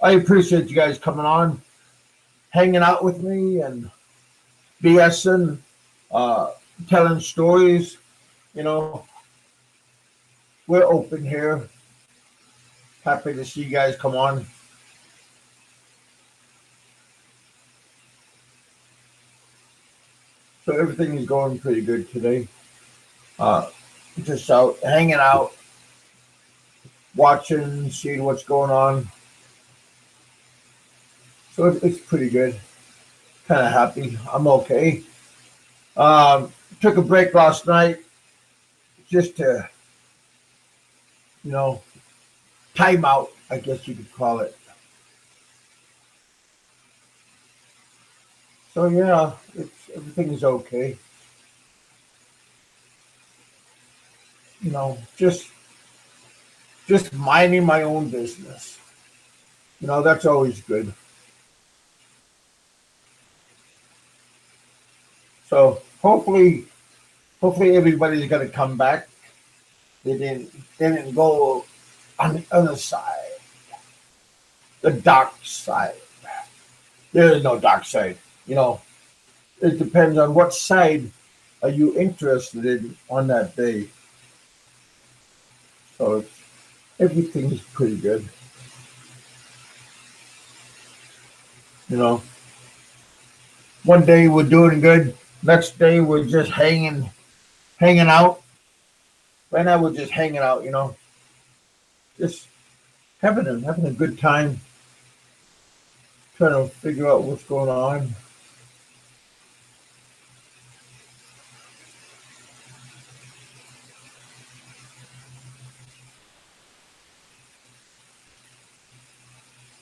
I appreciate you guys coming on, hanging out with me, and BSing, uh, telling stories. You know, we're open here. Happy to see you guys come on. So everything is going pretty good today. Uh, just out hanging out, watching, seeing what's going on. So it's pretty good. Kind of happy. I'm okay. Took a break last night just to, you know, time out, I guess you could call it. So yeah, everything is okay. You know, just minding my own business. You know, that's always good. So hopefully everybody's gonna come back. They didn't go on the other side, the dark side. There is no dark side. You know, it depends on what side are you interested in on that day. So everything is pretty good. You know, one day we're doing good. Next day we're just hanging out. Right now we're just hanging out. You know, just having a good time, trying to figure out what's going on.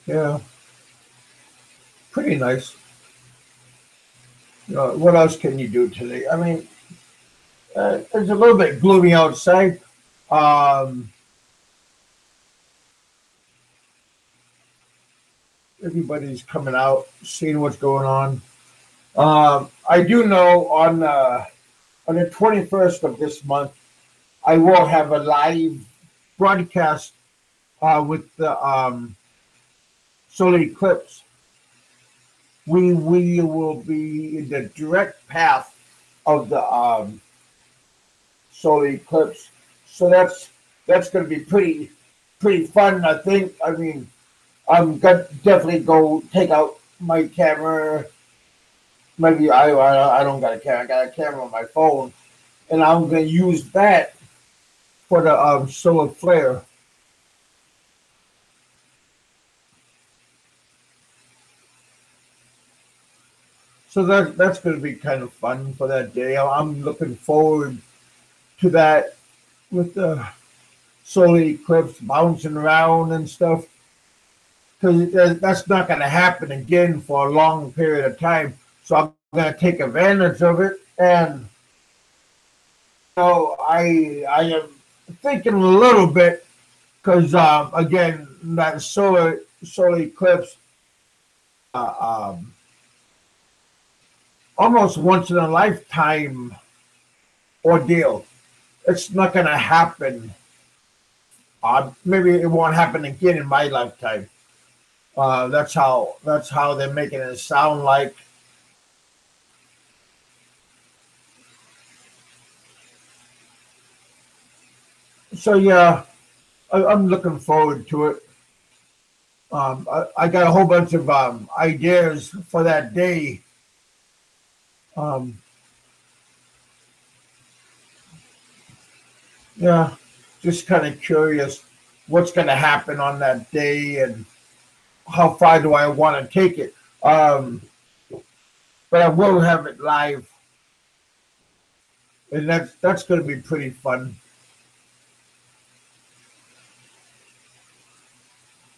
Yeah, pretty nice. You know, what else can you do today? I mean, it's a little bit gloomy outside. Um, Everybody's coming out, seeing what's going on. I do know on the 21st of this month, I will have a live broadcast with the solar eclipse. We will be in the direct path of the solar eclipse, so that's going to be pretty fun. I think. I mean, I'm gonna definitely go take out my camera. Maybe I don't got a camera. I got a camera on my phone, and I'm gonna use that for the solar flare. So that's going to be kind of fun for that day. I'm looking forward to that with the solar eclipse bouncing around and stuff. Because that's not going to happen again for a long period of time. So I'm going to take advantage of it. And so I am thinking a little bit because again that solar eclipse um, almost once in a lifetime ordeal. It's not going to happen. Maybe it won't happen again in my lifetime. That's how they're making it sound like. So yeah, I'm looking forward to it. I got a whole bunch of ideas for that day. Um, yeah, just kind of curious what's going to happen on that day and how far do I want to take it. But I will have it live, and that's going to be pretty fun.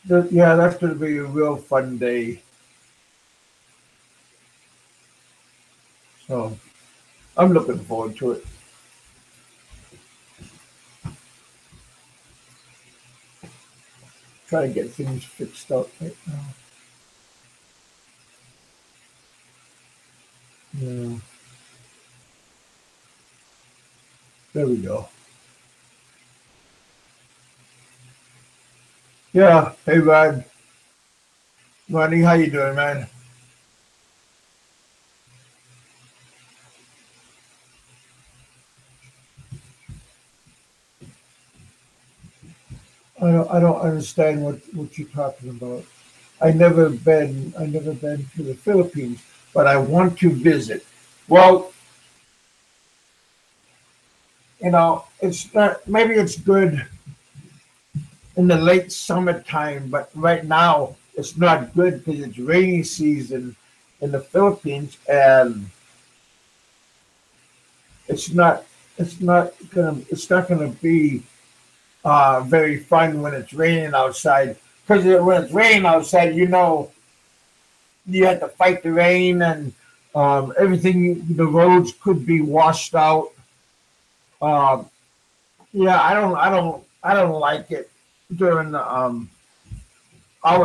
Yeah, that's going to be a real fun day. So I'm looking forward to it. Try to get things fixed up right now. Yeah, there we go. Yeah, hey Rod. Ronnie, how you doing, man? I don't understand what you're talking about. I never been to the Philippines, but I want to visit. Well, it's not maybe it's good in the late summertime, but right now it's not good because it's rainy season in the Philippines, and it's not it's not gonna be very fun when it's raining outside. Because when it's raining outside, you have to fight the rain, and everything. The roads could be washed out. Um, yeah, I don't like it during our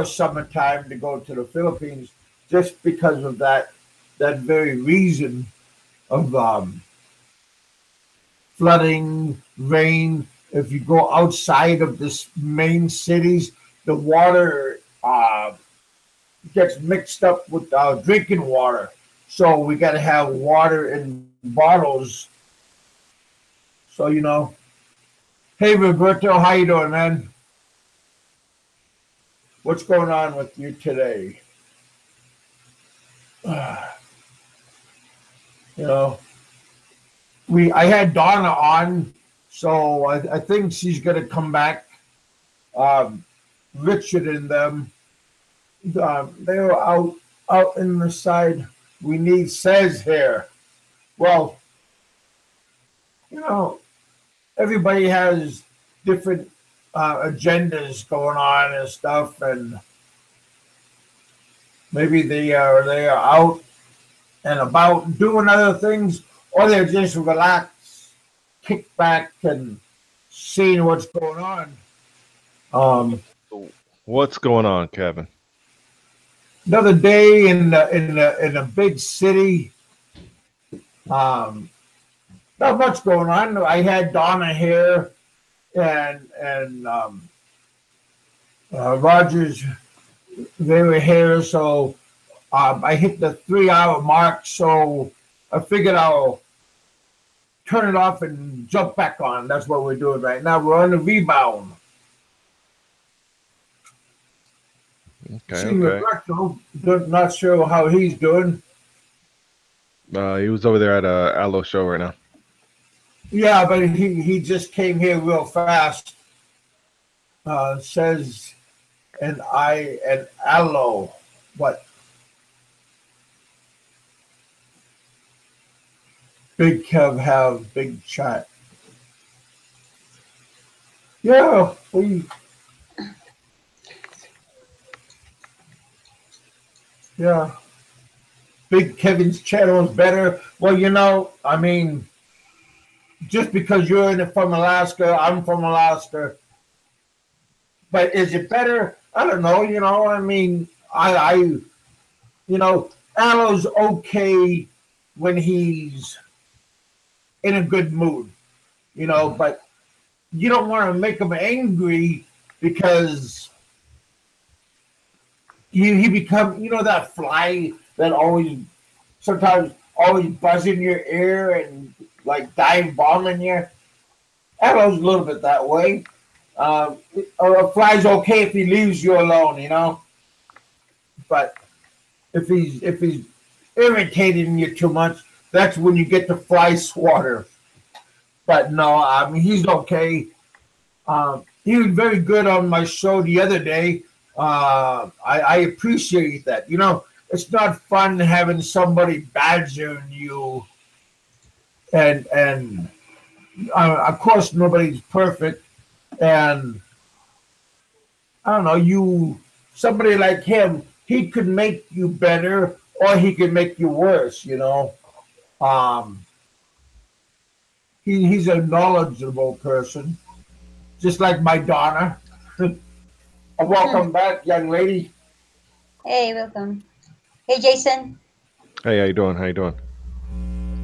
summertime to go to the Philippines just because of that very reason of flooding, rain. If you go outside of this main cities, the water gets mixed up with drinking water. So we got to have water in bottles. So hey Roberto, how you doing, man? What's going on with you today? You know, I had Donna on, so I think she's gonna come back. Um, Richard and them, they were out in the side. We need says here. Well, you know, everybody has different agendas going on and stuff, and maybe they are out and about doing other things, or they're just relaxed, kick back, and seeing what's going on. Um, What's going on, Kevin? Another day in a big city. Um, Not much going on. I had Donna here and Rogers. They were here, so I hit the 3 hour mark. So I figured I'll turn it off and jump back on. That's what we're doing right now. We're on the rebound. Okay, See okay. Roberto, not sure how he's doing. He was over there at a Allo show right now. Yeah, but he just came here real fast. Says and Allo. What? Big Kev have big chat. Yeah, we yeah. Big Kevin's channel is better. Well, I mean, just because you're from Alaska, I'm from Alaska. But is it better? I don't know. I mean, Allo's okay when he's in a good mood, but you don't want to make him angry because he become that fly that sometimes always buzz in your ear and like dive bombing you. Arrow's a little bit that way. A fly's okay if he leaves you alone, but if he's irritating you too much, that's when you get the fly swatter. But no, I mean he's okay. He was very good on my show the other day. I appreciate that. It's not fun having somebody badgering you, and of course nobody's perfect. And I don't know, somebody like him, he could make you better or he could make you worse. Um, he's a knowledgeable person, just like my Donna. Welcome back, young lady. Hey, welcome. Hey, Jason. Hey, how you doing? How you doing?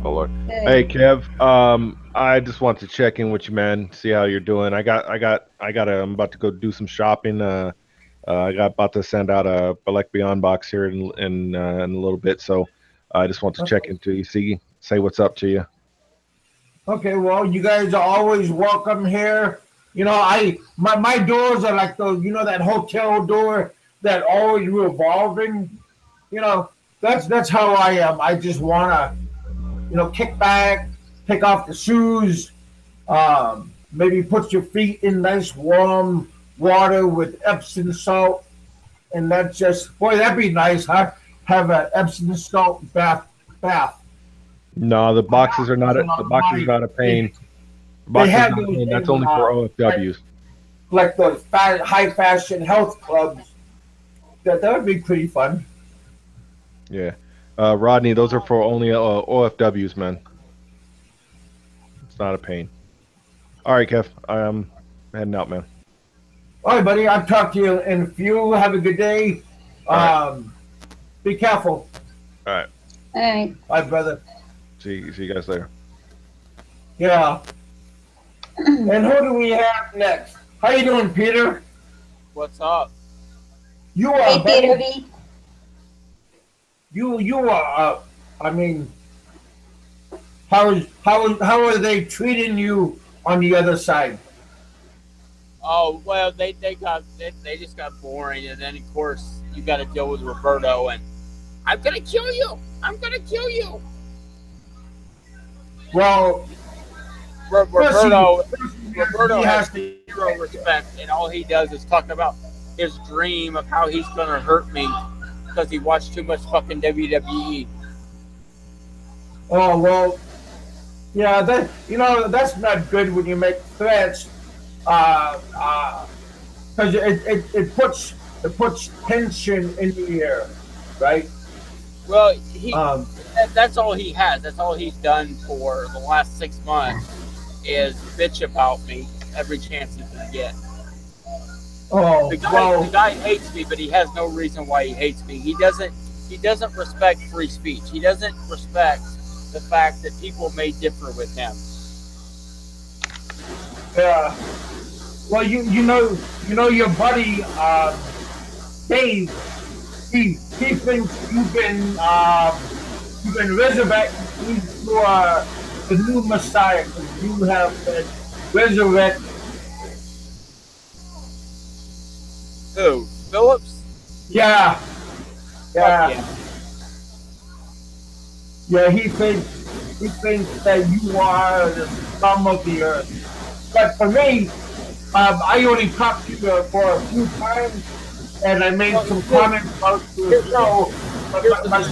Oh Lord. Hey, Good. Kev. I just want to check in with you, man. See how you're doing. I'm about to go do some shopping. I got about to send out a Select Beyond box here in a little bit, so I just want to check into you, say what's up to you. Okay, well, you guys are always welcome here. You know, my doors are like those, that hotel door that always revolving. You know, that's how I am. I just wanna, kick back, take off the shoes, maybe put your feet in nice warm water with Epsom salt, and that's just boy, that'd be nice, huh? Have an Epsom salt bath. No, the boxes are not a pain. The They boxes have not a those pain. That's in only for like, OFWs. like those high fashion health clubs. That would be pretty fun. Yeah. Rodney, those are for only OFWs, man. It's not a pain. All right, Kev. I'm heading out, man. All right, buddy. I'll talk to you in a few. Have a good day. All right. Be careful. All right. All right. Bye, brother. See you guys later. Yeah. And who do we have next? How you doing, Peter? What's up? You are. Hey, Peter V. You are. I mean, how are they treating you on the other side? Oh well, they just got boring, and then of course you got to deal with Roberto, and I'm gonna kill you. I'm gonna kill you. Well, Roberto he has has to. zero respect, and all he does is talk about his dream of how he's gonna hurt me because he watched too much fucking WWE. Oh well, yeah. That's not good when you make threats. Because it puts tension in the air, right? Well, that's all he has. That's all he's done for the last 6 months is bitch about me every chance he can get. Oh, the guy hates me, but he has no reason why he hates me. He doesn't respect free speech. He doesn't respect the fact that people may differ with him. Yeah. Well, you know your buddy Dave. He thinks you've been resurrected into the new Messiah because you have been resurrected. Who? Phillips? Yeah. Fuck yeah. Yeah, he thinks that you are the scum of the earth. But for me, I only talked to you for a few times, and I made some comments about your show. But my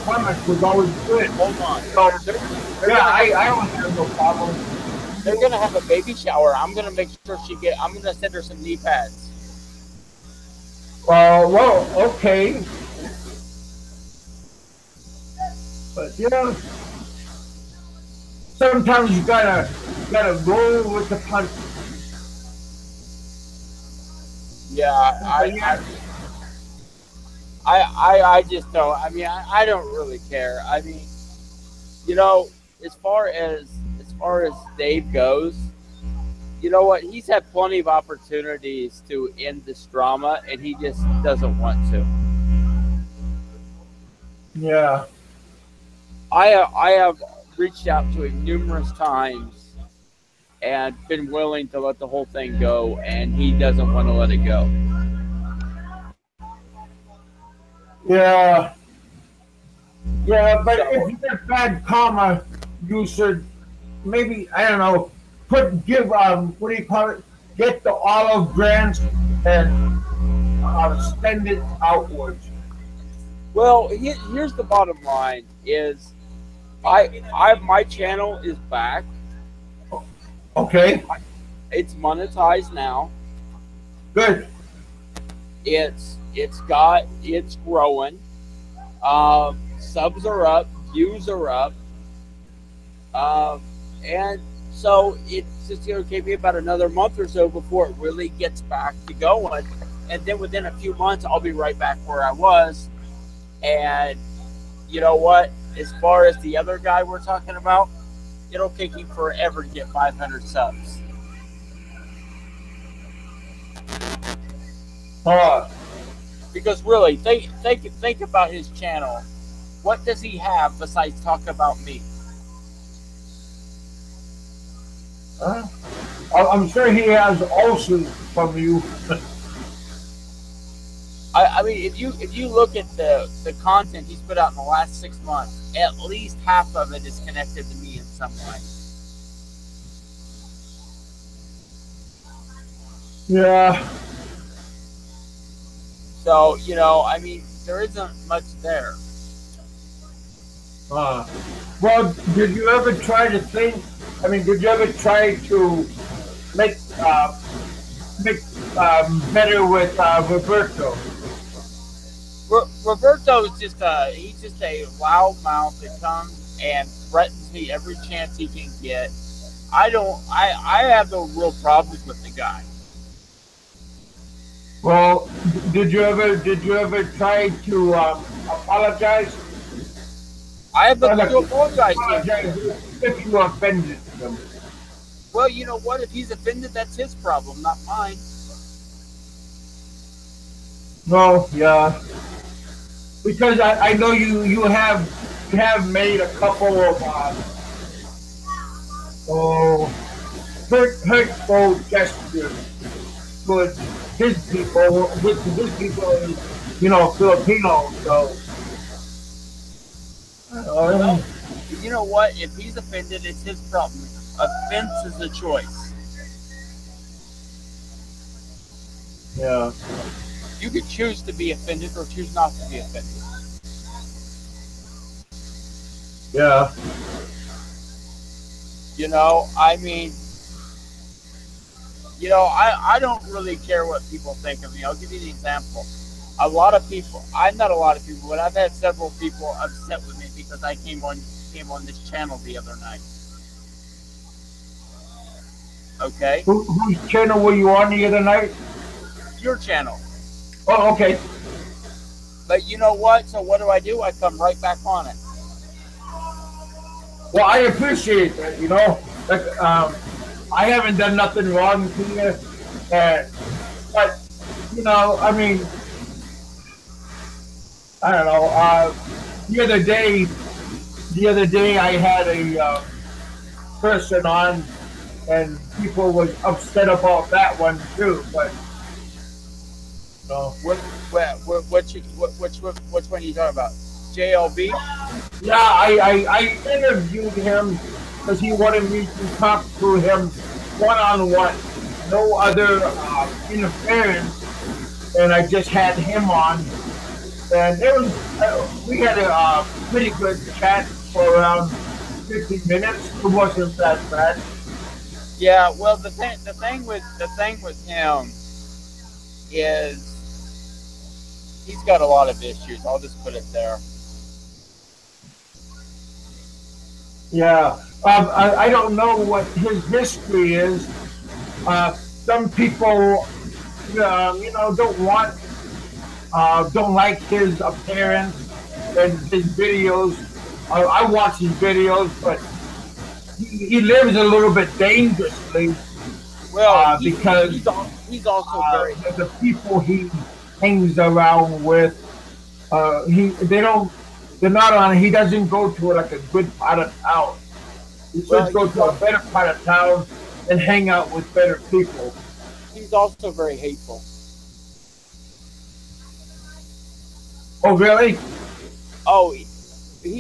comments was always good. Hold on. So, I don't have no problem. They're gonna have a baby shower. I'm gonna make sure I'm gonna send her some knee pads. Well, okay. But sometimes you gotta roll with the punch. Yeah, I just don't. I mean, I don't really care. I mean, as far as Dave goes, you know what? He's had plenty of opportunities to end this drama, and he just doesn't want to. Yeah. I have reached out to him numerous times and been willing to let the whole thing go, and he doesn't want to let it go. Yeah. Yeah, but if you get bad karma, you should maybe, I don't know, give what do you call it? Get the olive branch and send it outwards. Well, here's the bottom line: is my channel is back. Okay. It's monetized now. Good. It's growing. Subs are up, views are up, and so it's just going to take me about another month or so before it really gets back to going, and then within a few months I'll be right back where I was. And you know what? As far as the other guy we're talking about, it'll take him forever to get 500 subs. Because really, think about his channel. What does he have besides talk about me? I'm sure he has ulcers from you. I mean, if you look at the content he's put out in the last 6 months, at least half of it is connected to me in some way. Yeah. So, you know, I mean, there isn't much there. Well, did you ever try to think? I mean, did you ever try to make better with Roberto? Roberto is he's just a loud mouth that comes and threatens me every chance he can get. I have no real problems with the guy. Well, did you ever try to apologize? I have nothing to apologize to if you offended him. Well, you know what? If he's offended, that's his problem, not mine. Well, yeah. Because I know you have made a couple of hurtful gestures towards his people, which his people is, you know, Filipino. So, well, you know what? If he's offended, it's his problem. Offense is a choice. Yeah. You could choose to be offended or choose not to be offended. Yeah. You know, I mean, you know, I don't really care what people think of me. I'll give you an example. A lot of people, not a lot of people, but I've had several people upset with me because I came on this channel the other night. Okay? Whose channel were you on the other night? Your channel. Oh, okay. But you know what? So what do? I come right back on it. Well, I appreciate that, you know. Like, I haven't done nothing wrong to you. But, you know, I mean, I don't know. The other day I had a person on, and people was upset about that one too. But no, which one are you talking about? JLB? Yeah, I interviewed him because he wanted me to talk to him one-on-one, no other interference, and I just had him on, and it was we had a pretty good chat for around 50 minutes. It wasn't that bad. Yeah, well, the thing with him is he's got a lot of issues. I'll just put it there. Yeah, I don't know what his history is. Some people, you know, don't like his appearance and his videos. I watch his videos, but he lives a little bit dangerously. Well, because he's also very the people he hangs around with. They're not on. He doesn't go to like a good part of town. He should go to a better part of town and hang out with better people. He's also very hateful. Oh, really? Oh, he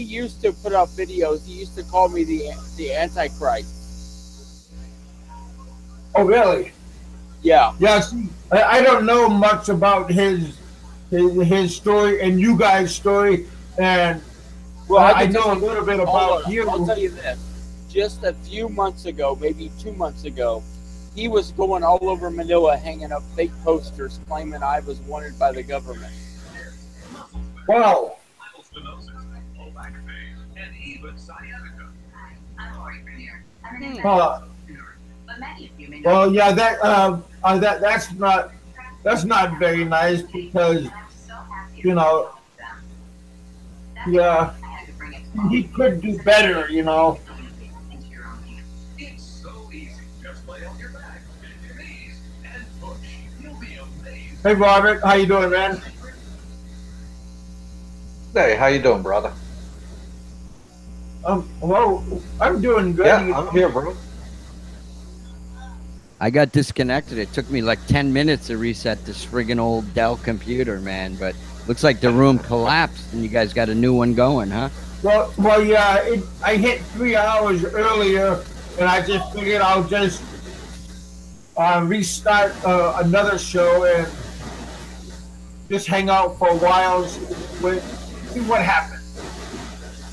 used to put out videos. He used to call me the Antichrist. Oh, really? Yeah. Yeah. See, I don't know much about his story and you guys' story, and well, I know a little bit about you. I'll tell you this. Just a few months ago, maybe 2 months ago, he was going all over Manila hanging up fake posters claiming I was wanted by the government. Wow. Well, yeah, that's not very nice because, you know, yeah, he could do better, you know. Hey Robert, how you doing, man? Hey, how you doing, brother? Well, I'm doing good. Yeah, I'm here, bro. I got disconnected. It took me like 10 minutes to reset this friggin' old Dell computer, man. But looks like the room collapsed and you guys got a new one going, huh? Yeah, I hit 3 hours earlier, and I just figured I'll just restart another show and just hang out for a while, see what happens.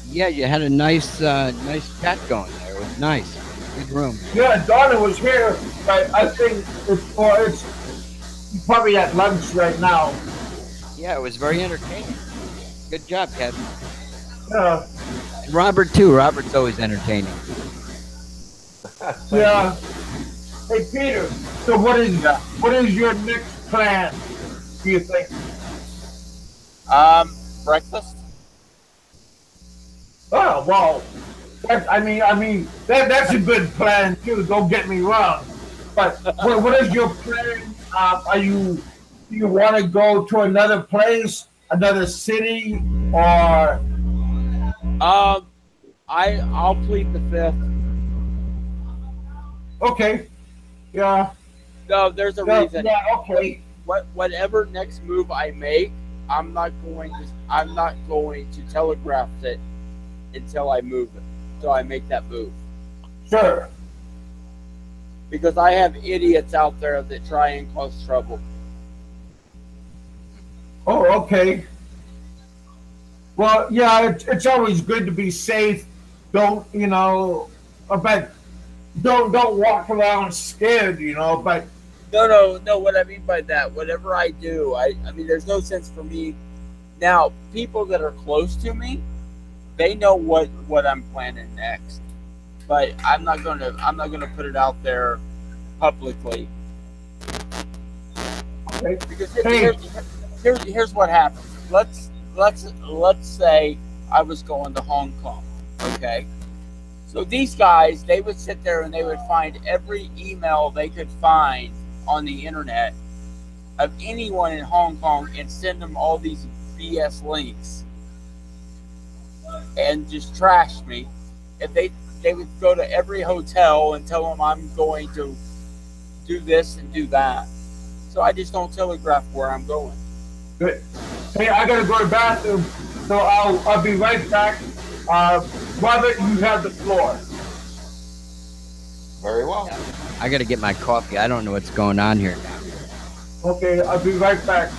Yeah, you had a nice chat going there. It was nice. Good room. Yeah, Donna was here, but I think it's probably at lunch right now. Yeah, it was very entertaining. Good job, Kevin. Yeah, And Robert, too. Robert's always entertaining. yeah. Hey Peter, so what is your next plan? Do you think? Breakfast. Oh well, that's a good plan too. Don't get me wrong, but what is your plan? Do you want to go to another place, another city, or I'll plead the fifth. okay, yeah, No, there's a yeah, reason. yeah, okay, Whatever next move I make, I'm not going to telegraph it until I move it. Until I make that move. sure. Because I have idiots out there that try and cause trouble. Oh, okay. Well, yeah, it's always good to be safe. Don't but don't walk around scared. But No. What I mean by that, whatever I do, I mean, there's no sense for me. Now, people that are close to me, they know what I'm planning next. But I'm not gonna put it out there publicly okay. because Hey, here's what happens. Let's say I was going to Hong Kong. Okay, so these guys, they would sit there and they would find every email they could find on the internet of anyone in Hong Kong and send them all these BS links and just trash me. If they would go to every hotel and tell them I'm going to do this and do that. So I just don't telegraph where I'm going. good. Hey, I gotta go to the bathroom, so I'll be right back. Robert, you have the floor. Very well. I got to get my coffee. I don't know what's going on here now. Okay, I'll be right back.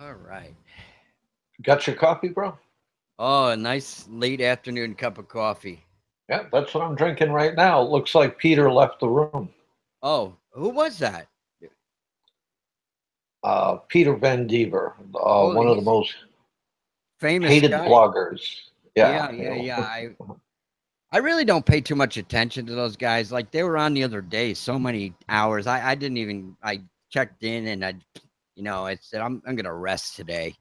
All right. Got your coffee, bro? Oh, a nice late afternoon cup of coffee. Yeah, that's what I'm drinking right now. It looks like Peter left the room. Oh, who was that? Peter Van Dever, Oh, one of the he's a most famous hated guy. bloggers. Yeah. Yeah. I really don't pay too much attention to those guys. Like they were on the other day, so many hours. I didn't even. I checked in and I said I'm gonna rest today.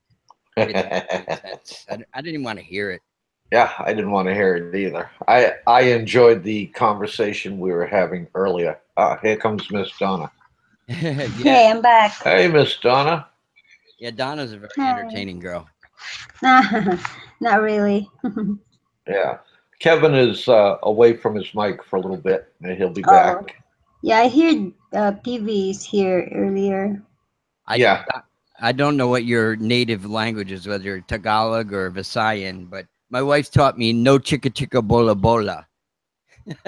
I get that nonsense. I didn't even want to hear it. Yeah, I didn't want to hear it either. I enjoyed the conversation we were having earlier. Here comes Miss Donna. Hey, Yeah, I'm back. Hey, Miss Donna. yeah. Donna's a very Hi. entertaining girl. Not really. Yeah. Kevin is away from his mic for a little bit, and he'll be Oh, back. yeah, I heard PV's here earlier. Yeah. I don't know what your native language is, whether Tagalog or Visayan, but my wife taught me no chicka chicka bola bola.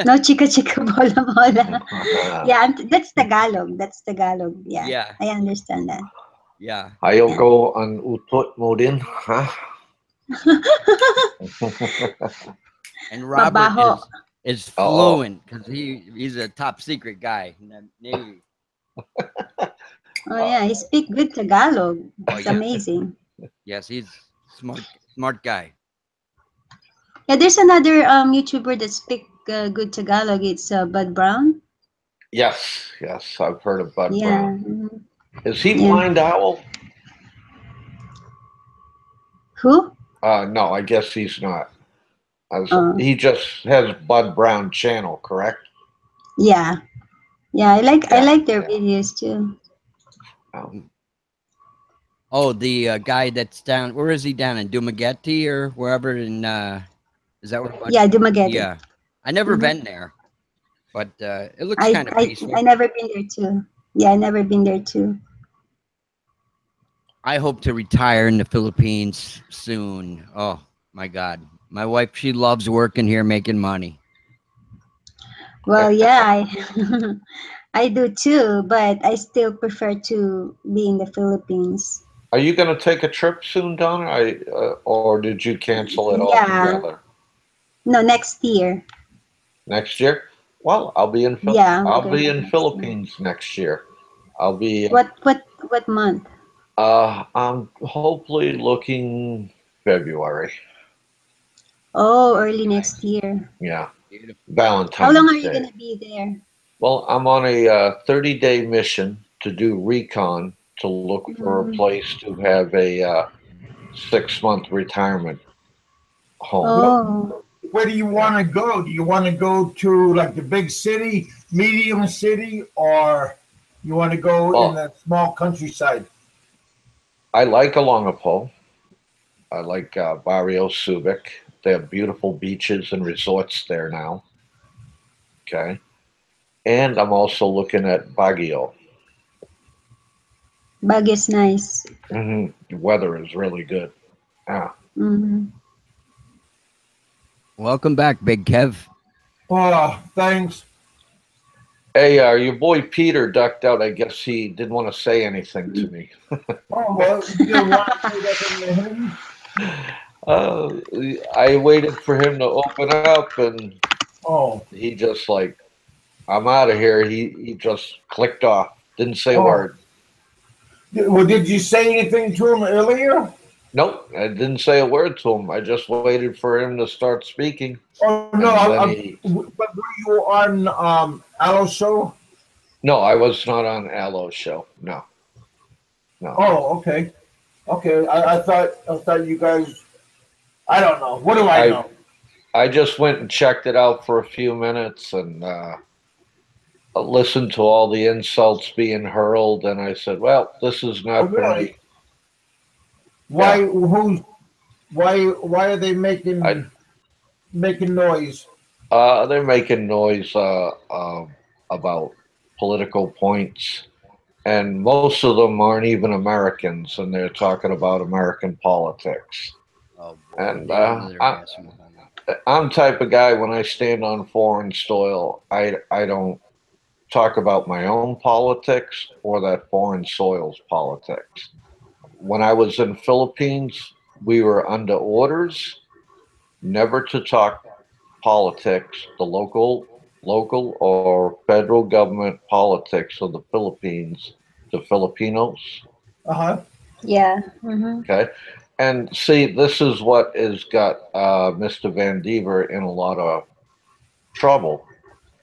No chika chika bola bola. Yeah, that's Tagalog. That's Tagalog. Yeah, Yeah, I understand that. yeah. Ayoko ang utot mo din, ha? And Robert Mabaho. is Oo. fluent because he's a top secret guy in the Navy. Oh yeah, he speak good Tagalog. Oh It's yeah, amazing. yes, he's smart guy. Yeah, there's another YouTuber that speak good Tagalog. It's Bud Brown. Yes, I've heard of Bud Yeah. Brown. Mhm. Is he Yeah. Blind Owl? Who? No, I guess he's not. Oh, He just has Bud Brown channel, correct? yeah. Yeah, I Yeah, like their yeah. videos too. Oh, the guy that's down. Where is he down in Dumaguete or wherever? In is that where? Yeah, Dumaguete. Yeah, I never Mhm. been there, but it looks kind of peaceful. I never been there too. Yeah, I never been there too. I hope to retire in the Philippines soon. Oh my God, my wife, she loves working here, making money. Well, yeah, I do too, but I still prefer to be in the Philippines. Are you going to take a trip soon, Donna? Or did you cancel it Yeah, altogether? no, next year. Next year? Well, Yeah, I'm I'll gonna be go in next year. Philippines next year. I'll be What month? I'm hopefully looking February. Oh, early Nice, next year. Yeah, beautiful. How long are Valentine's you Day. gonna be there? Well, I'm on a 30-day mission to do recon to look for a Mm. place to have a 6-month retirement home. Oh, Where do you want to go? Do you want to go to like the big city, medium city, or you want to go in Well, the small countryside? I like Alongapo. I like Barrio Subic. They have beautiful beaches and resorts there now. Okay. And I'm also looking at Baguio. Baguio's nice. The weather is really good. Yeah. Hmm. Welcome back, Big Kev. Oh, thanks. Hey, your boy Peter ducked out. I guess he didn't want to say anything to me. Oh, well, you didn't want to say that in the hymn? I waited for him to open up, and Oh, he just like, I'm out of here. He just clicked off. Didn't say a oh. word. Well, did you say anything to him earlier? Nope, I didn't say a word to him. I just waited for him to start speaking. Oh, And no, then but were you on Aloe show? No, I was not on Aloe's show. No. Oh, okay. Okay, I thought you guys, I don't know. What do I know? I just went and checked it out for a few minutes and listened to all the insults being hurled, and I said, "Well, this is not for really? me." Why? Yeah. Why are they making noise? They're making noise about political points, and most of them aren't even Americans, and they're talking about American politics. Oh boy, And they know their ass from home. I'm the type of guy when I stand on foreign soil, I don't talk about my own politics or that foreign soil's politics. when I was in Philippines, we were under orders never to talk politics, the local or federal government politics of the Philippines to Filipinos. Uh-huh. Yeah. Mm-hmm. Okay. And see, this is what has got Mr. Van Dever in a lot of trouble.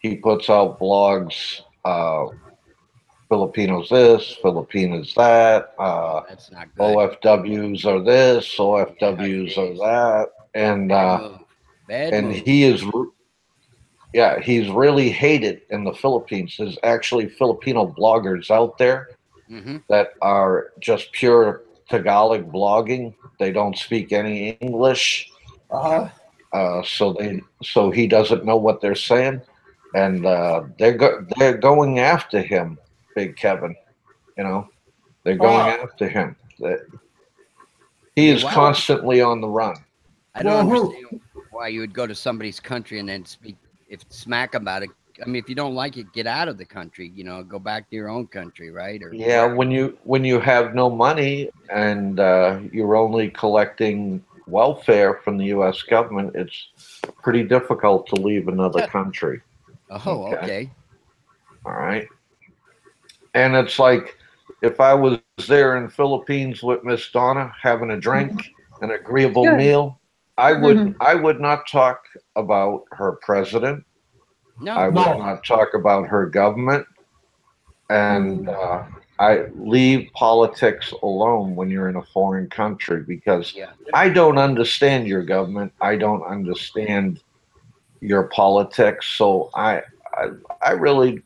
He puts out blogs, Filipinos this, Filipinos that, That's not good. OFWs are this, Yeah, OFWs are jeez. that, Bad move. Bad and move. he is, yeah, he's really hated in the Philippines. There's actually Filipino bloggers out there Mm-hmm. that are just pure Tagalog blogging. They don't speak any English, Uh-huh. so he doesn't know what they're saying, and they're going after him, Big Kevin. You know, they're going Uh, after him. I He mean, is why? constantly on the run. I don't well, who? understand why you would go to somebody's country and then speak if smack about it. I mean, if you don't like it, get out of the country. You know, go back to your own country, right? Or Yeah, wherever. when you have no money and you're only collecting welfare from the U.S. government, it's pretty difficult to leave another country. Oh, Okay, okay. all right. And it's like if I was there in Philippines with Miss Donna having a drink, an agreeable Sure. meal, Mm-hmm. I would not talk about her president. I No. would No. not talk about her government, and Mm-hmm. I leave politics alone when you're in a foreign country because Yeah. I don't understand your government. I don't understand your politics, so I really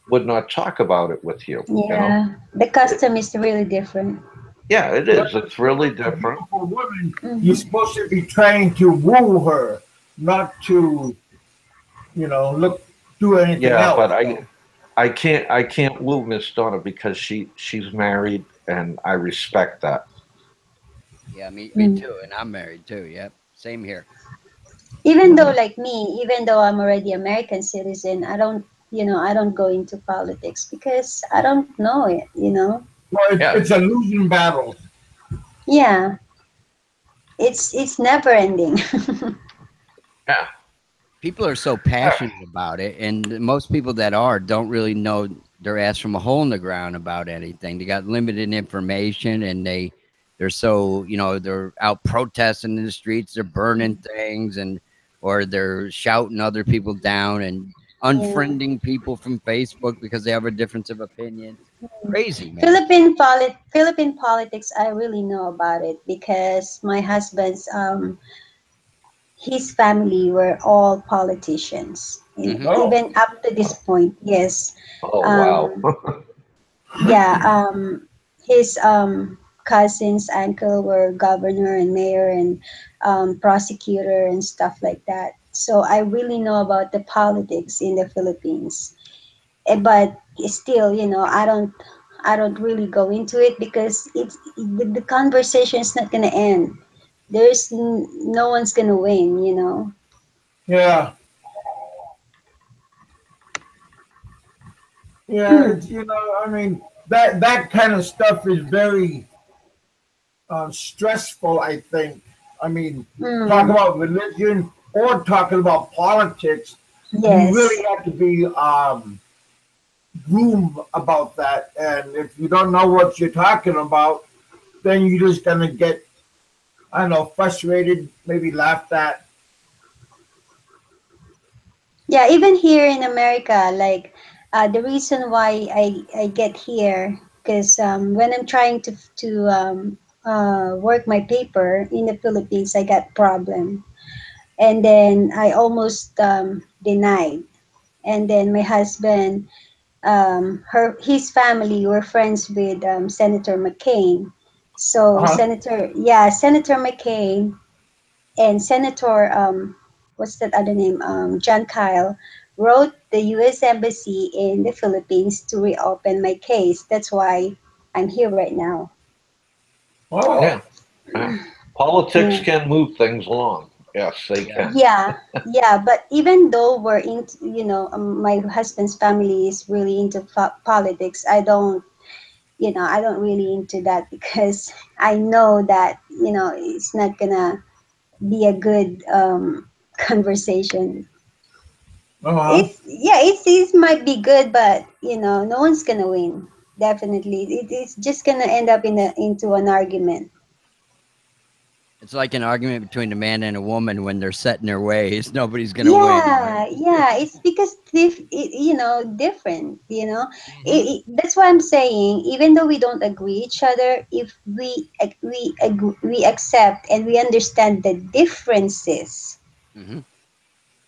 would not talk about it with you. You know? Yeah. The It, custom is really different. yeah, it But is. It's really a different. beautiful woman, you're Mm-hmm. supposed to be trying to woo her, not to, look, do anything Yeah, else. but So, I can't woo Miss Donna because she's married and I respect that. Yeah. Me Mm. too. And I'm married too. Yep. Same here. Even though, Mhm. like me, even though I'm already American citizen, I don't go into politics because I don't know it. well, Yeah, it's a losing battle. Yeah, it's never ending. yeah, People are so yeah. passionate about it, and most people that are don't really know their ass from a hole in the ground about anything. They got limited information, and they're so they're out protesting in the streets, they're burning things, and or they're shouting other people down and Yeah. unfriending people from Facebook because they have a difference of opinion. Crazy, man. Philippine politics, I really know about it because my husband's his family were all politicians. Hmm. Oh, Even up to this point, yes. Oh wow. Um, yeah, his cousins, uncle were governor and mayor and prosecutor and stuff like that. So I really know about the politics in the Philippines. But still, I don't really go into it because the conversation is not gonna end. No one's gonna win. yeah, yeah. I mean, that kind of stuff is very stressful. I think. I mean, talk Mm, about religion or talking about politics. You yes. really have to be groomed about that, and if you don't know what you're talking about, then you're just gonna get, I don't know, frustrated, maybe laughed at. Yeah, even here in America, like the reason why I get here, because when I'm trying to work my paper in the Philippines, I got problem, and then I almost denied, and then my husband, his family were friends with Senator McCain, so Uh-huh. Senator McCain and Senator what's that other name? John Kyle wrote the U.S. Embassy in the Philippines to reopen my case. That's why I'm here right now. Oh, Yeah, yeah. Politics Yeah, can move things along. Yes, they Yeah. can. yeah, yeah. But even though we're into, my husband's family is really into politics. I don't. I don't really into that because I know that it's not gonna be a good conversation. Uh-huh. It might be good, but no one's gonna win. Definitely, it's just gonna end up into an argument. It's like an argument between a man and a woman when they're set in their ways. Nobody's gonna win, right? Yeah, it's because different. Hmm. That's why I'm saying, even though we don't agree each other, if we accept and we understand the differences, Hmm.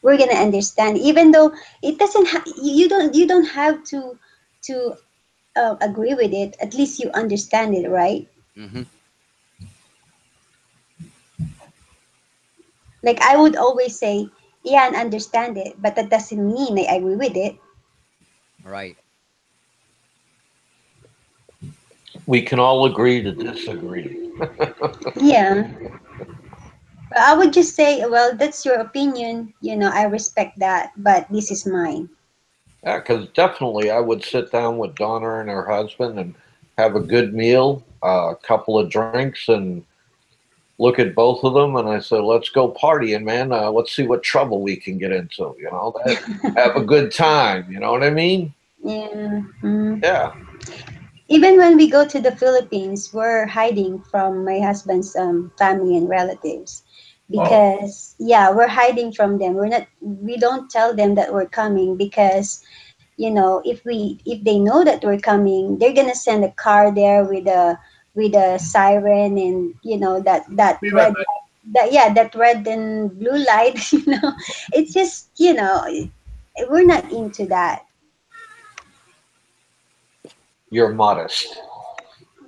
we're gonna understand. Even though it doesn't, you don't have to agree with it. At least you understand it, right? Hmm. Like I would always say, yeah, and understand it, but that doesn't mean I agree with it. Right. We can all agree to disagree. Yeah. But I would just say, well, that's your opinion. I respect that, but this is mine. Yeah, because definitely I would sit down with Donna and her husband and have a good meal, a couple of drinks, and look at both of them. And I said, let's go partying, man. Let's see what trouble we can get into. Have a good time. You know what I mean? Yeah. Mm. Yeah. Even when we go to the Philippines, we're hiding from my husband's family and relatives Oh, because, yeah, we're hiding from them. We don't tell them that we're coming because, if they know that we're coming, they're gonna send a car there with a siren, and that be right red back. that red and blue light. It's just, we're not into that. You're modest.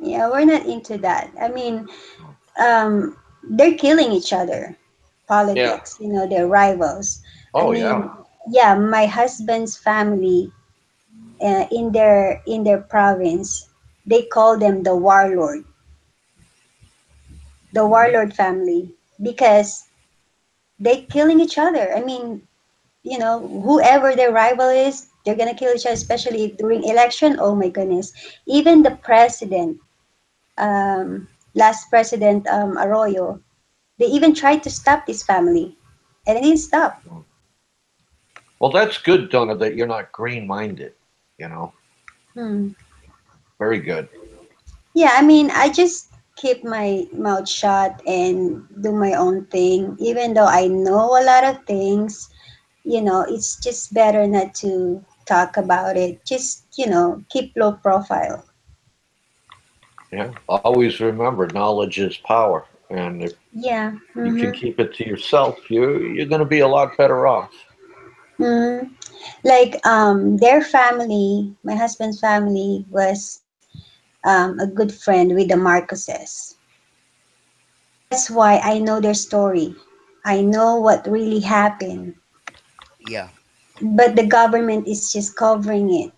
Yeah, we're not into that. I mean, they're killing each other. Yeah. Politics, they're rivals. I Oh, yeah. mean, yeah, my husband's family, in their province, they call them the warlord family, because they killing each other. I mean, whoever their rival is, they're gonna kill each other, especially during election. Oh my goodness! Even the president, last president, Arroyo, they even tried to stop this family, and it didn't stop. Well, that's good, Donna, that you're not green minded. You know, Hmm. very good. Yeah, I mean, I just keep my mouth shut and do my own thing, even though I know a lot of things. It's just better not to talk about it. Just, keep low profile. Yeah. Always remember knowledge is power. And if Yeah. you can Mm-hmm. keep it to yourself, you're going to be a lot better off. Mm-hmm. Like, their family, my husband's family, was a good friend with the Marcoses. That's why I know their story. I know what really happened. Yeah. But the government is just covering it.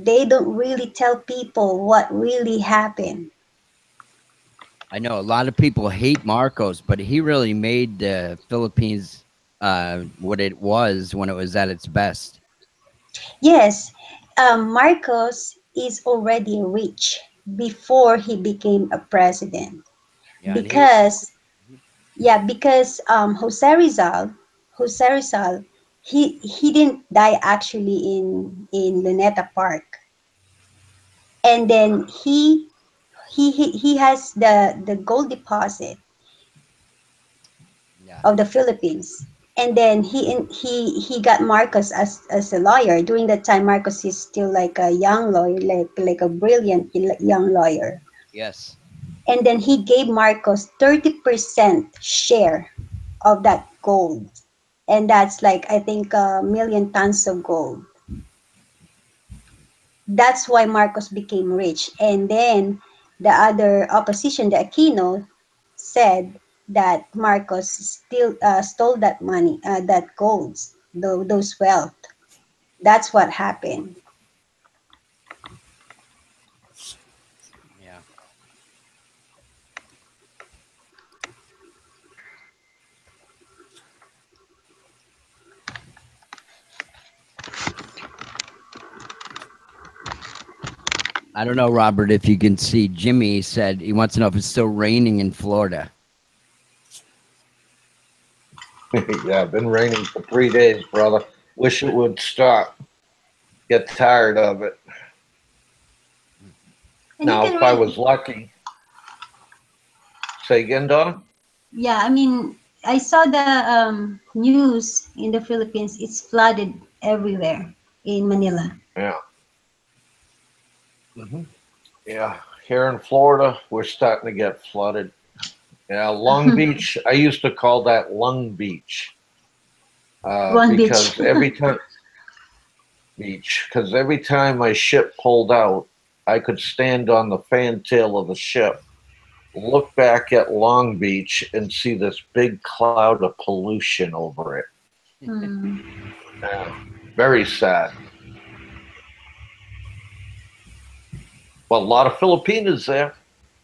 They don't really tell people what really happened. I know a lot of people hate Marcos, but he really made the Philippines what it was when it was at its best. Yes, Marcos is already rich before he became a president, Yeah, and he was. because yeah, because Jose Rizal, he didn't die actually in Luneta Park, and then he has the gold deposit Yeah. of the Philippines. And then he got Marcos as a lawyer. During that time, Marcos is still like a young lawyer, like a brilliant young lawyer. Yes. And then he gave Marcos 30% share of that gold, and that's like, I think, a million tons of gold. That's why Marcos became rich. And then the other opposition, the Aquino, said that Marcos still stole that money, that gold, those wealth. That's what happened. Yeah. I don't know, Robert, if you can see. Jimmy said he wants to know if it's still raining in Florida. Yeah, been raining for 3 days, brother. Wish it would stop. Get tired of it. And you Now, can if I really, was lucky, say again, Don? yeah, I mean, I saw the news in the Philippines. It's flooded everywhere in Manila. Yeah. Yeah. Here in Florida, we're starting to get flooded. Yeah, Long Beach. I used to call that Lung Beach One beach. because every time my ship pulled out, I could stand on the fantail of the ship, look back at Long Beach, and see this big cloud of pollution over it. Hmm. Yeah, very sad. But a lot of Filipinos there.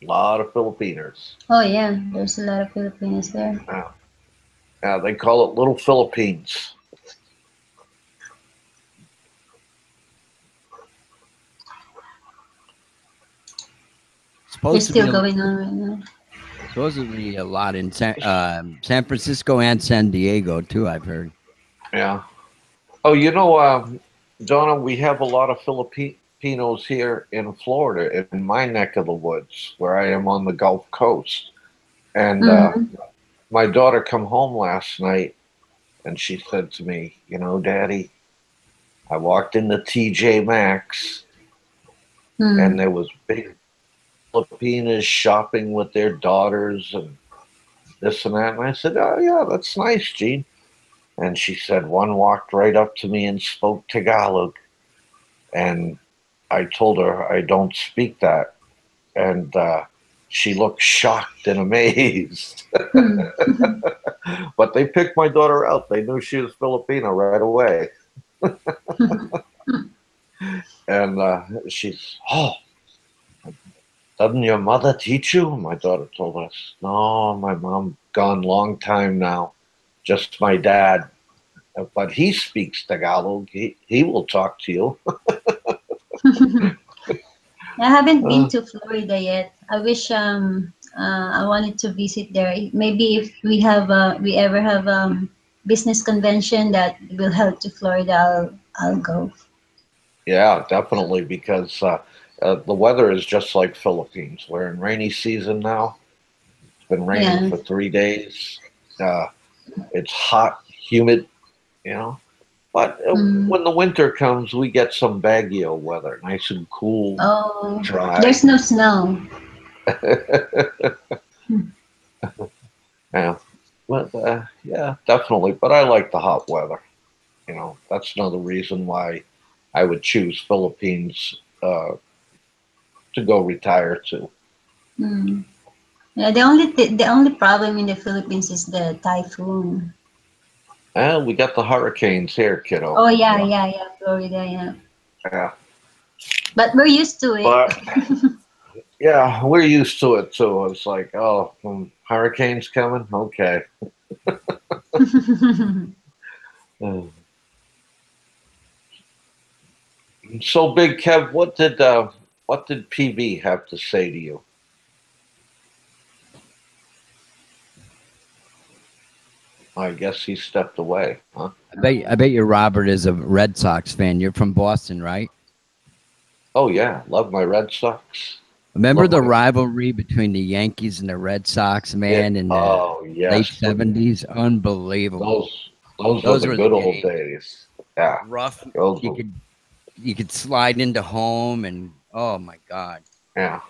A lot of Filipinos. Oh yeah, there's a lot of Filipinos there. Yeah, yeah, they call it Little Philippines. They're Supposed to be still going on right now. supposedly a lot in San Francisco and San Diego too. I've heard. Yeah. Oh, Donna, we have a lot of Filipinos here in Florida, in my neck of the woods, where I am on the Gulf Coast. And Mm-hmm. my daughter come home last night, and she said to me, Daddy, I walked into TJ Maxx, and Mm. there was big Filipinas shopping with their daughters and this and that. And I said, oh, yeah, that's nice, Gene. And she said, one walked right up to me and spoke Tagalog. And I told her I don't speak that. And she looked shocked and amazed. But they picked my daughter out. They knew she was Filipino right away. And she's, oh, doesn't your mother teach you? My daughter told us, no, my mom gone long time now. Just my dad. But he speaks Tagalog. He will talk to you. I haven't been Uh, to Florida yet. I wish I wanted to visit there. Maybe if we ever have business convention that will head to Florida, I'll go. yeah, definitely, because the weather is just like Philippines. We're in rainy season now. It's been raining Yeah. for 3 days. Uh, it's hot, humid, you know. But Mm. when the winter comes, we get some Baguio weather, nice and cool, Oh, dry. there's no snow. Yeah, but yeah, definitely. But I like the hot weather. That's another reason why I would choose Philippines to go retire to. Mm. Yeah, the only problem in the Philippines is the typhoon. And we got the hurricanes here, kiddo. Oh yeah, yeah, yeah, Florida, yeah. Yeah, But we're used to it. but yeah, we're used to it too. It's like, oh, hurricanes coming. Okay. Mm. So, Big Kev, what did PB have to say to you? I guess he stepped away, huh? I bet you Robert is a Red Sox fan. You're from Boston, right? Oh yeah, love my Red Sox. Remember Love the my rivalry between the Yankees and the Red Sox, yeah. man, in the Oh late yes, '70s? Unbelievable. those were Those the were the good old days. days. Yeah, Rough. those You were, could you could slide into home, and oh my God. yeah.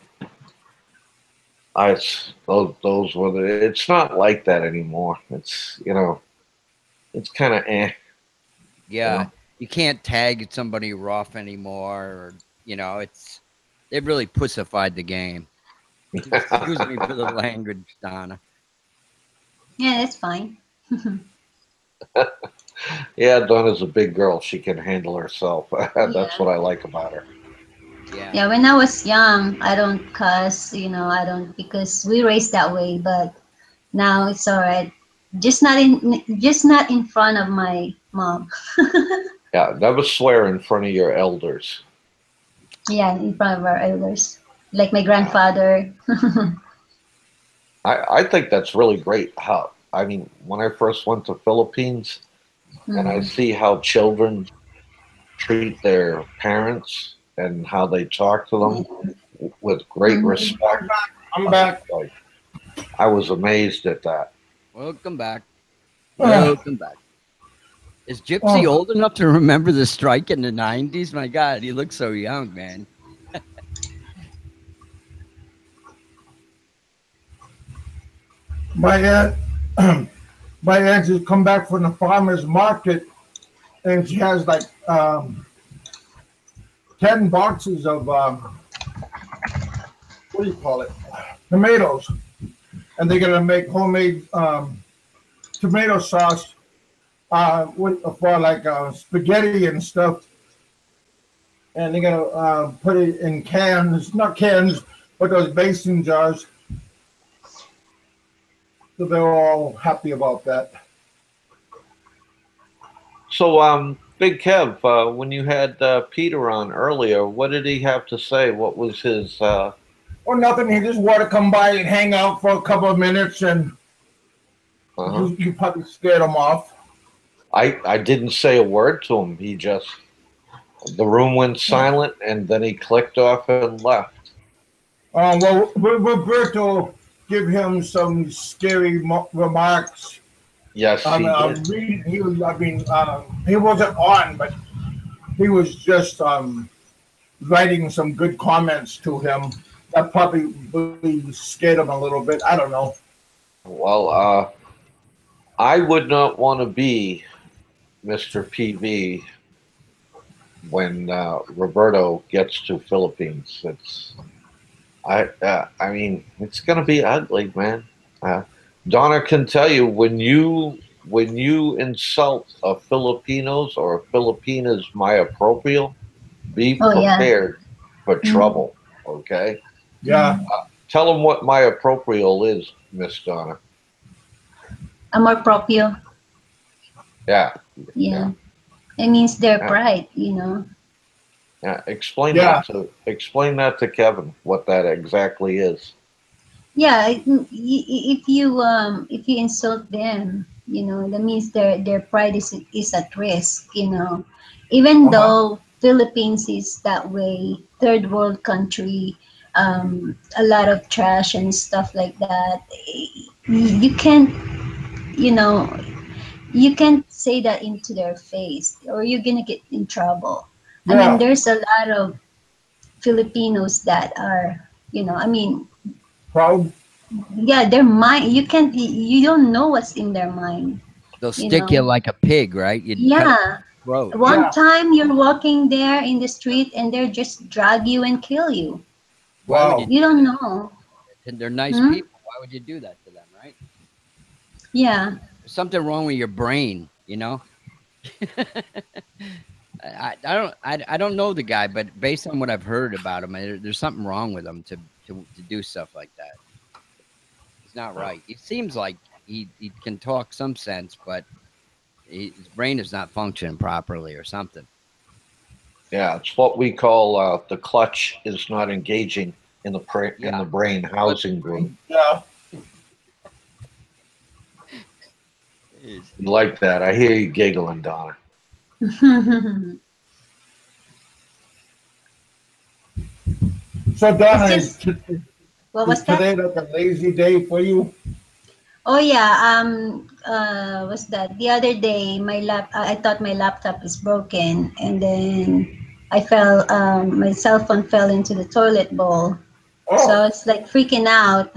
I those were the. It's not like that anymore. It's kind of you Yeah, know. you can't tag somebody rough anymore, or they really pussified the game. Excuse me for the language, Donna. Yeah, that's fine. Yeah, Donna's a big girl. She can handle herself. That's Yeah. what I like about her. Yeah. Yeah, when I was young, I don't cuss, I don't because we raised that way, but now it's all right. Just not in front of my mom. Yeah, never swear in front of your elders. Yeah, in front of our elders, like my grandfather. I think that's really great. How I mean, when I first went to Philippines and I Mhm. see how children treat their parents and how they talk to them with great Mhm. respect, I'm back. like I was amazed at that. Welcome back. Uh, Welcome back. Is Gypsy oh, old enough to remember the strike in the 90s? My God, he looks so young, man. my aunt, my aunt has come back from the farmer's market, and she has like 10 boxes of what do you call it? Tomatoes, and they're gonna make homemade tomato sauce for like spaghetti and stuff, and they're gonna put it in cans, not cans, but those mason jars. So they're all happy about that. So, Big Kev, when you had Peter on earlier, what did he have to say? What was his? Or nothing. He just wanted to come by and hang out for a couple of minutes, and Uh-huh. you probably scared him off. I didn't say a word to him. He just the room went silent, and then he clicked off and left. Well, Roberto give him some scary remarks. Yes, he did. He was. I mean, he wasn't on, but he was just writing some good comments to him. That probably scared him a little bit. I don't know. Well, I would not want to be Mr. PV when Roberto gets to Philippines. I mean, it's gonna be ugly, man. Uh, Donna can tell you when you insult a Filipinos or a Filipina's my appropriate, be Oh yeah. prepared for Mhm. trouble. Okay, Yeah. tell them what my appropriate is, Miss Donna. Amor propio. Yeah, yeah, Yeah. It means their yeah, pride, you know. yeah. Yeah. Explain that to Kevin what that exactly is. Yeah, if you insult them, you know, that means their pride is at risk, you know. Even Uh huh. though Philippines is that way, third world country, a lot of trash and stuff like that. You can't, you know, you can't say that into their face, or you're gonna get in trouble. I mean, Yeah. there's a lot of Filipinos that are, you know, I mean, Proud. yeah, their mind, you don't know what's in their mind, They'll you stick you know. like a pig, right? You'd cut Yeah, your throat. one Yeah. time you're walking there in the street and they're just drag you and kill you. Why would you Wow. do You don't that? know. They're nice Hmm? people. Why would you do that to them, right? Yeah. There's something wrong with your brain, you know? I don't know the guy, but based on what I've heard about him, there's something wrong with him to do stuff like that. He's not right. It seems like he can talk some sense, but his brain is not functioning properly or something. Yeah, it's what we call the clutch is not engaging in Yeah, the brain but housing group. Yeah. is You like that? I hear you giggling, Donna. So It's Donna, just, what is was that? today like a lazy day for you? Oh yeah, what's that? The other day, I thought my laptop is broken, and then my cell phone fell into the toilet bowl. So Oh. it's like freaking out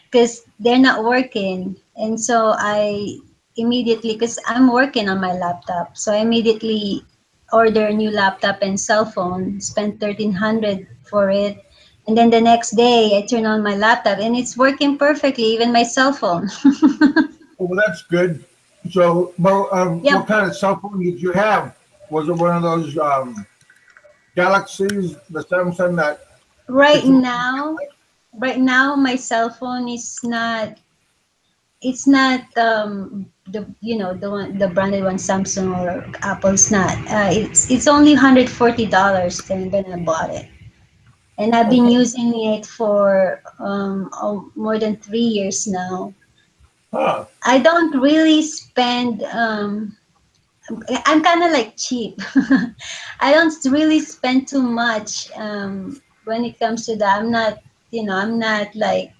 because they're not working, and so I immediately, because I'm working on my laptop, so I immediately order a new laptop and cell phone, spent 1,300 for it, and then the next day I turn on my laptop and it's working perfectly, even my cell phone. Well, that's good. So, well, Yeah, what kind of cell phone did you have? Was it one of those Galaxies, the Samsung that right it's now, right now my cell phone is not, it's not the branded one, Samsung or Apple's not. It's only $140, and then I bought it. And I've been Okay. using it for more than 3 years now. Huh. I don't really spend. I'm kind of like cheap. I don't really spend too much when it comes to that. I'm not like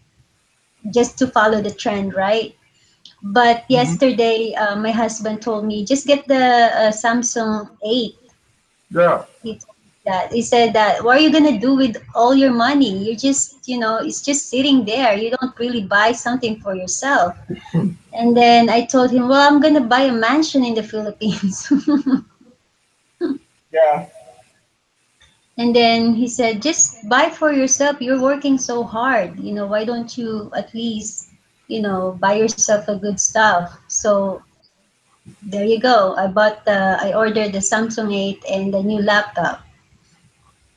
just to follow the trend, right? But Hmm. yesterday, my husband told me just get the Samsung 8. Yeah. He told me that. He said that what are you gonna do with all your money? You just, it's just sitting there. You don't really buy something for yourself. And then I told him, well, I'm gonna buy a mansion in the Philippines. Yeah. And then he said, just buy for yourself. You're working so hard. Why don't you at least, buy yourself a good stuff? So there you go. I ordered the Samsung 8 and the new laptop.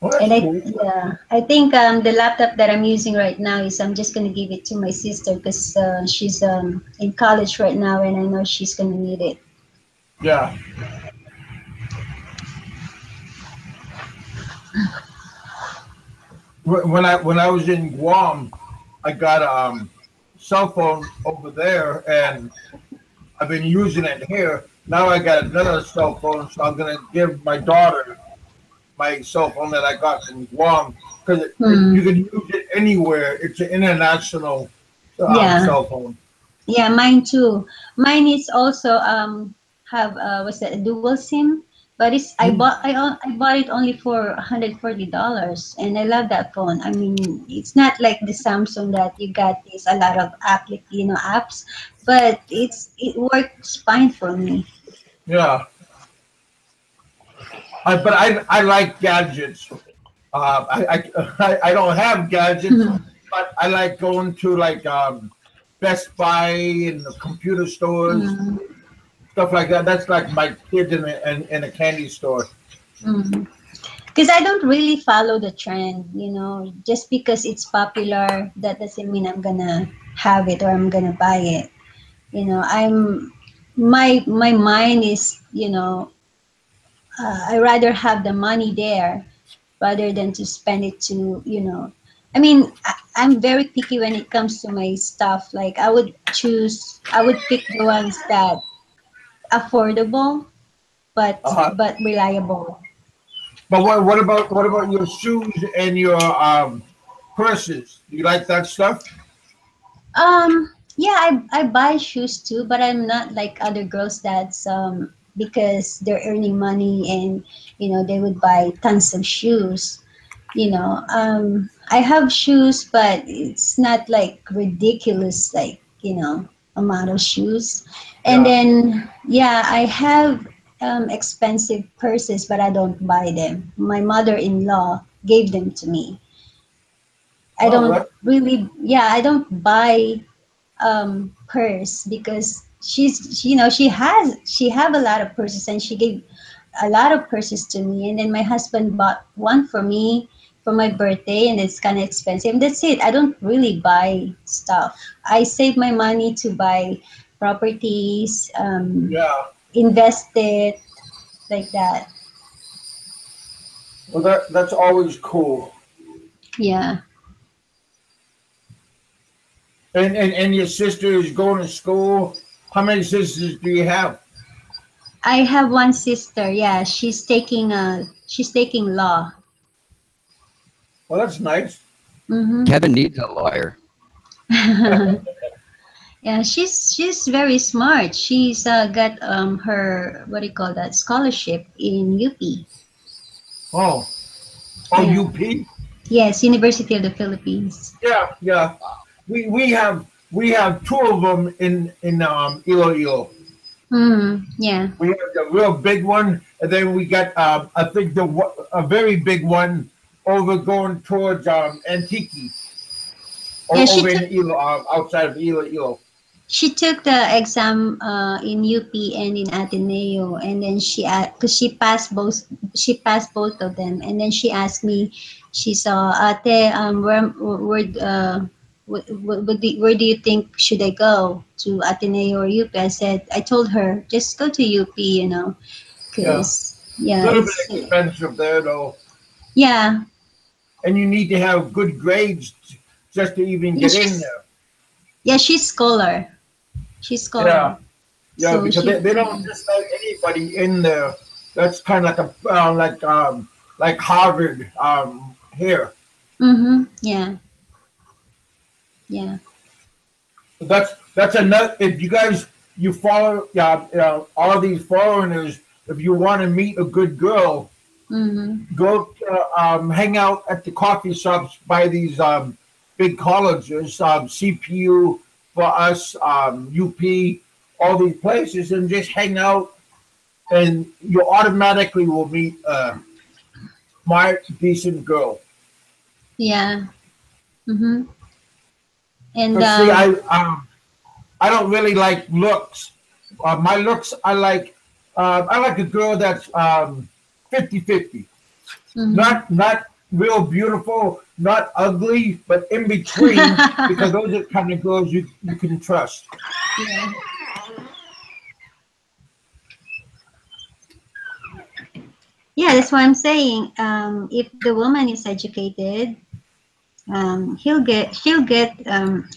Well, that's And cool. I think the laptop that I'm using right now is I'm just gonna give it to my sister because she's in college right now and I know she's gonna need it. Yeah. When I was in Guam, I got a cell phone over there, and I've been using it here. Now I got another cell phone, so I'm gonna give my daughter my cell phone that I got from Guam because you Hmm. can use it anywhere. It's an international Yeah. cell phone. Yeah, mine too. Mine is also have what's that, a dual SIM, but Mhm. I bought it only for $140, and I love that phone. I mean, it's not like the Samsung that you got this a lot of apps, but it works fine for me. Yeah, but I like gadgets. I don't have gadgets, but I like going to like Best Buy and the computer stores, stuff like that. That's like my kids in a candy store. Because I don't really follow the trend. Just because it's popular, that doesn't mean I'm gonna have it or I'm gonna buy it. I'm my mind is, I rather have the money there rather than to spend it to, I mean, I'm very picky when it comes to my stuff. Like I would pick the ones that affordable Uh-huh. but reliable. But what about your shoes and your purses? Do you like that stuff? Yeah, I buy shoes too, but I'm not like other girls that's because they're earning money and they would buy tons of shoes. I have shoes, but it's not like ridiculous, like, amount of shoes. And Yeah. then, yeah, I have expensive purses, but I don't buy them. My mother-in-law gave them to me. I Oh, don't that, really, yeah, I don't buy purse because she have a lot of purses and she gave a lot of purses to me, and then my husband bought one for me for my birthday, and it's kind of expensive, and that's it. I don't really buy stuff. I save my money to buy properties, yeah. invest it, like that. Well, that's always cool. Yeah, And your sister is going to school. How many sisters do you have? I have one sister. Yeah, she's taking law. Well, that's nice. Mm-hmm. Kevin needs a lawyer. Yeah, she's very smart. She's got her, what do you call that, scholarship in UP. Oh, oh, Yeah. UP. Yes, University of the Philippines. Yeah, yeah. We have two of them in Iloilo. Yeah. We have the real big one, and then we got I think a very big one over going towards Antique, Yeah, over in Ilo, outside of Iloilo. she took the exam in UP and in Ateneo, and then because she passed both of them, and then she asked me, she saw, ate, where do you think should I go, to Ateneo or UP? I told her just go to UP, Yeah, because a yeah, little bit it's expensive there though, yeah, and you need to have good grades just to even yeah, get in there. she's scholar. She's Yeah, scholar. yeah, So because she, they don't just let anybody in there. That's kind of like a like Harvard here. mm-hmm, yeah, yeah. That's another. If you guys you follow, all of these foreigners, if you want to meet a good girl, Mm-hmm. go to, hang out at the coffee shops by these big colleges, CPU for us, UP, all these places, and just hang out, and you automatically will meet a smart, decent girl. Yeah. Mm-hmm. And Cause see, I don't really like looks. My looks, I like a girl that's 50-50. mm-hmm. Not real beautiful, not ugly, but in between, because those are the kind of girls you can trust. Yeah. Yeah, that's what I'm saying. If the woman is educated, she'll get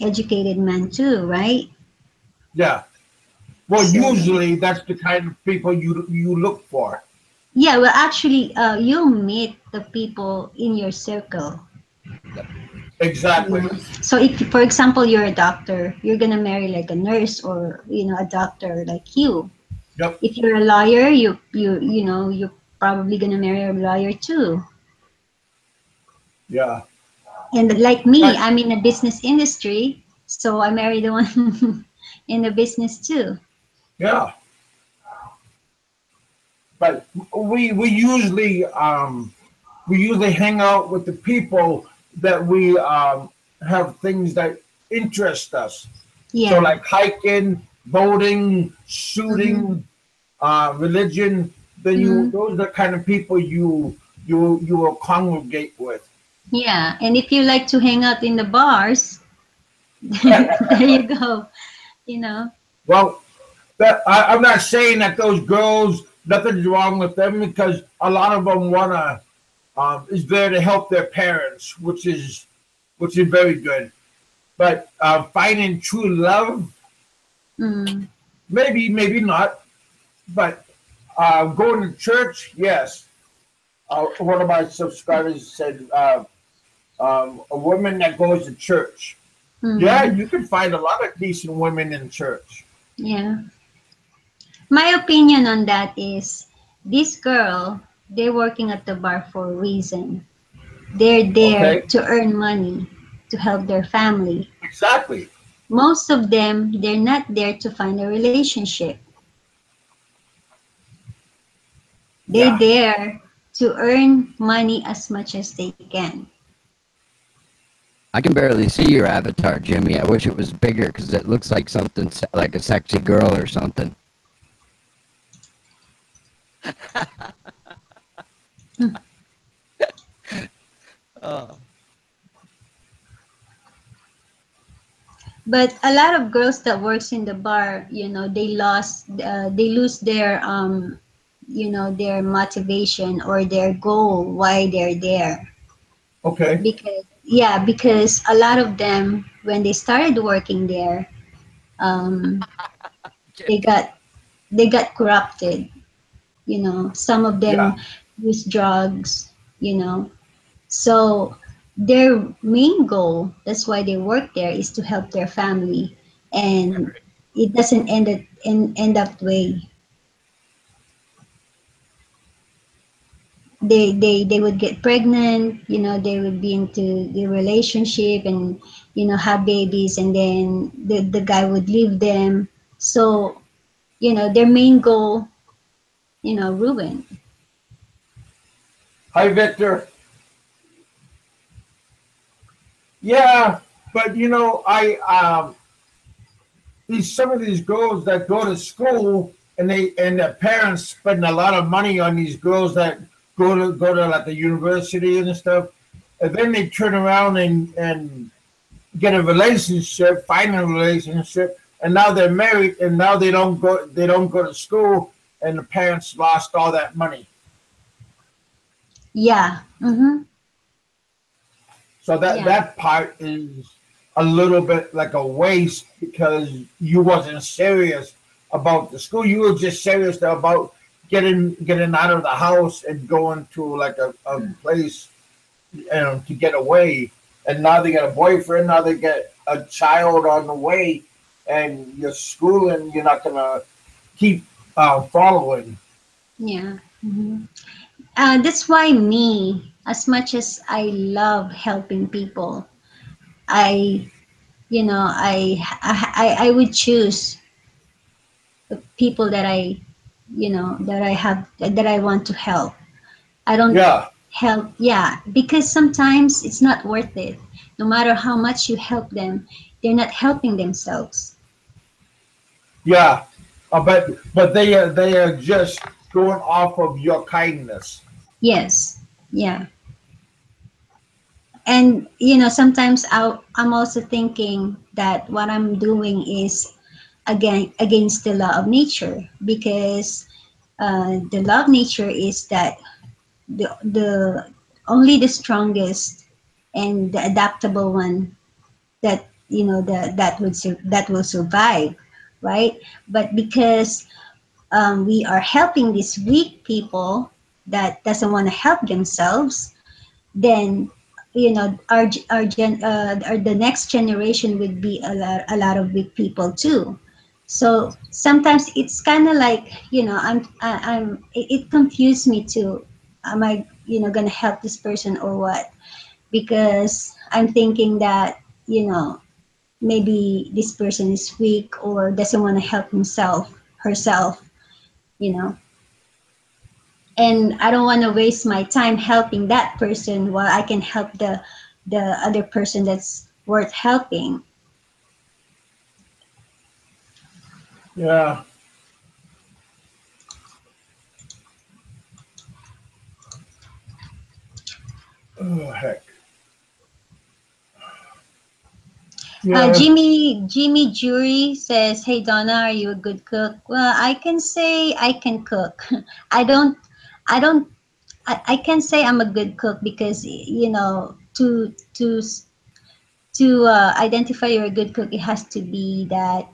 educated man too, right? Yeah. Well, So usually that's the kind of people you look for. yeah, well, actually, you'll meet the people in your circle. Yep. Exactly. So if, for example, you're a doctor, you're gonna marry like a nurse or a doctor like you. Yep. If you're a lawyer, you're probably gonna marry a lawyer too. Yeah. And like me, But I'm in the business industry, so I married the one in the business too. yeah. But we usually hang out with the people that we have things that interest us. So Yeah. like hiking, boating, Mm-hmm. shooting, religion. Then Mm-hmm. those are the kind of people you will congregate with. Yeah. And if you like to hang out in the bars, there you go. You know. Well, I'm not saying that those girls nothing's wrong with them because a lot of them wanna is there to help their parents, which is very good. But finding true love, Mm. maybe not. But going to church, yes. One of my subscribers said a woman that goes to church. Yeah, Mm. you can find a lot of decent women in church. Yeah. My opinion on that is this girl, they're working at the bar for a reason. They're there Okay, to earn money to help their family. exactly. Most of them, they're not there to find a relationship. They're Yeah. there to earn money as much as they can. I can barely see your avatar, Jimmy. I wish it was bigger because it looks like something like a sexy girl or something. Oh. But a lot of girls that works in the bar, they lose their motivation or their goal why they're there. Okay. Because a lot of them when they started working there, um, they got they got corrupted. Some of them Yeah. use drugs. So their main goal, that's why they work there, is to help their family, and it doesn't end up way. They would get pregnant, they would be into the relationship and have babies, and then the guy would leave them. So their main goal, ruined. Hi, Victor. Yeah, but these some of these girls that go to school and their parents spend a lot of money on these girls that go to like the university and stuff, and then they turn around and get a relationship, find a relationship, and now they're married, and now they don't go to school, and the parents lost all that money. Yeah. Mm-hmm. So that Yeah. that part is a little bit like a waste because you wasn't serious about the school. You were just serious about getting out of the house and going to like a place to get away. And now they get a boyfriend. Now they get a child on the way, and you're schooling. You're not gonna keep following. Yeah. Mm-hmm. That's why me, as much as I love helping people, I, I would choose the people that that I want to help. I don't Yeah, help, yeah, because sometimes it's not worth it. No matter how much you help them, they're not helping themselves. yeah. But they are just going off of your kindness. Yes, yeah. And sometimes I'm also thinking that what I'm doing is against the law of nature, because the law of nature is that the only the strongest and the adaptable one that that will survive, right? But because we are helping these weak people that doesn't want to help themselves, then the next generation would be a lot of weak people too. So sometimes it's kind of like, it confused me too. Am I gonna help this person or what? Because I'm thinking that maybe this person is weak or doesn't want to help himself herself, you know and I don't want to waste my time helping that person while I can help the other person that's worth helping. Yeah. Oh heck. Yeah. Jimmy Jury says, "Hey Donna, are you a good cook?" Well, I can say I can cook. I don't. I don't. I can say I'm a good cook because identify you're a good cook, it has to be that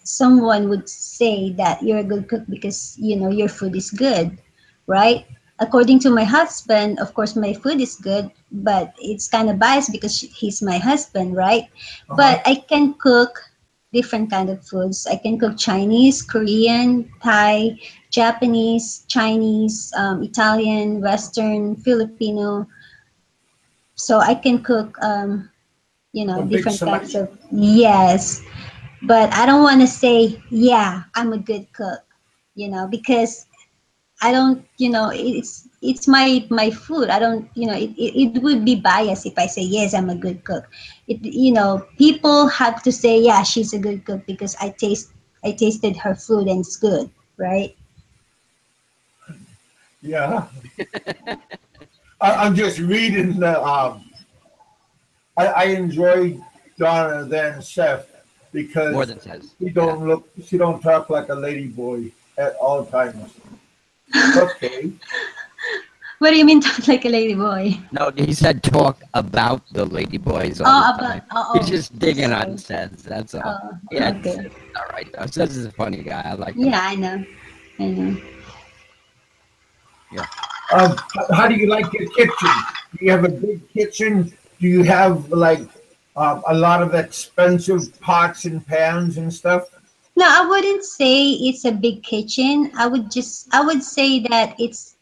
someone would say that you're a good cook because your food is good, right? According to my husband, of course, my food is good, but it's kind of biased because he's my husband, right? Uh-huh. But I can cook different kind of foods. I can cook Chinese, Korean, Thai, Japanese, Chinese, Italian, Western, Filipino, so I can cook A big different kinds selection. of, yes, but I don't want to say, yeah, I'm a good cook, because I don't, it's my food. I don't, it would be biased if I say yes, I'm a good cook. People have to say, yeah, she's a good cook because I tasted her food and it's good, right? Yeah. I'm just reading the. I enjoy Donna than Seth More because than says. Yeah. she don't talk like a lady boy at all times. Okay. What do you mean talk like a lady boy? No, he said talk about the lady boys all the Oh, about time. He's oh, just digging on sorry. Sez. That's all. Oh, Yeah, okay. Sez is all right though. Sez is a funny guy. I like him. Yeah, I know. Yeah. How do you like your kitchen? Do you have a big kitchen? Do you have like a lot of expensive pots and pans and stuff? No, I wouldn't say it's a big kitchen. I would say that it's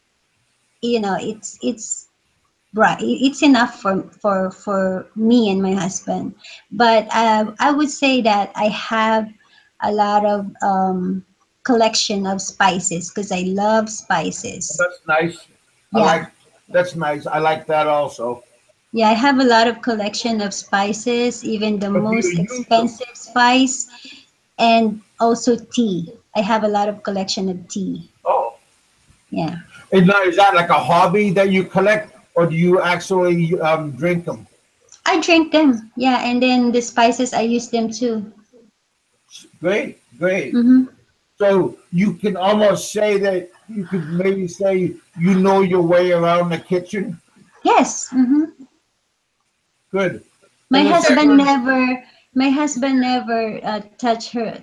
right. It's enough for me and my husband. But I would say that I have a lot of collection of spices because I love spices. That's nice. I Yeah. like that's nice. I like that also. Yeah, I have a lot of collection of spices, even the But do you most use them? expensive spice, and also tea. I have a lot of collection of tea. Oh, Yeah. is that like a hobby that you collect, or do you actually drink them? I drink them. Yeah, and then the spices I use them too. Great, great. Mm-hmm. So you can almost say that you could maybe say you know your way around the kitchen. Yes. Mm-hmm. Good. My Because I said, husband never. My husband never touch her.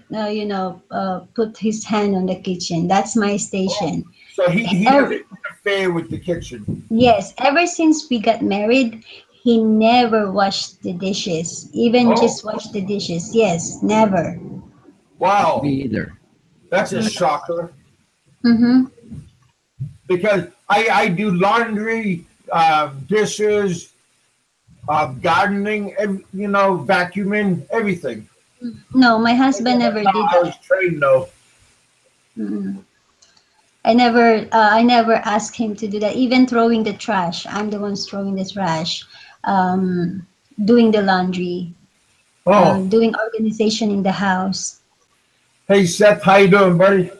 Put his hand on the kitchen. That's my oh, station. so he Ev- doesn't interfere with the kitchen. yes. Ever since we got married, he never washed the dishes. Even Oh, just wash the dishes. Yes, never. Me wow. either. That's a shocker. Mm-hmm. Because I do laundry, dishes, gardening, vacuuming, everything. No, my And husband that's never did how I was that. trained, though. Mm-mm. I never asked him to do that. Even throwing the trash, I'm the ones throwing the trash, doing the laundry, Oh, doing organization in the house. hey Seth, how you doing, buddy?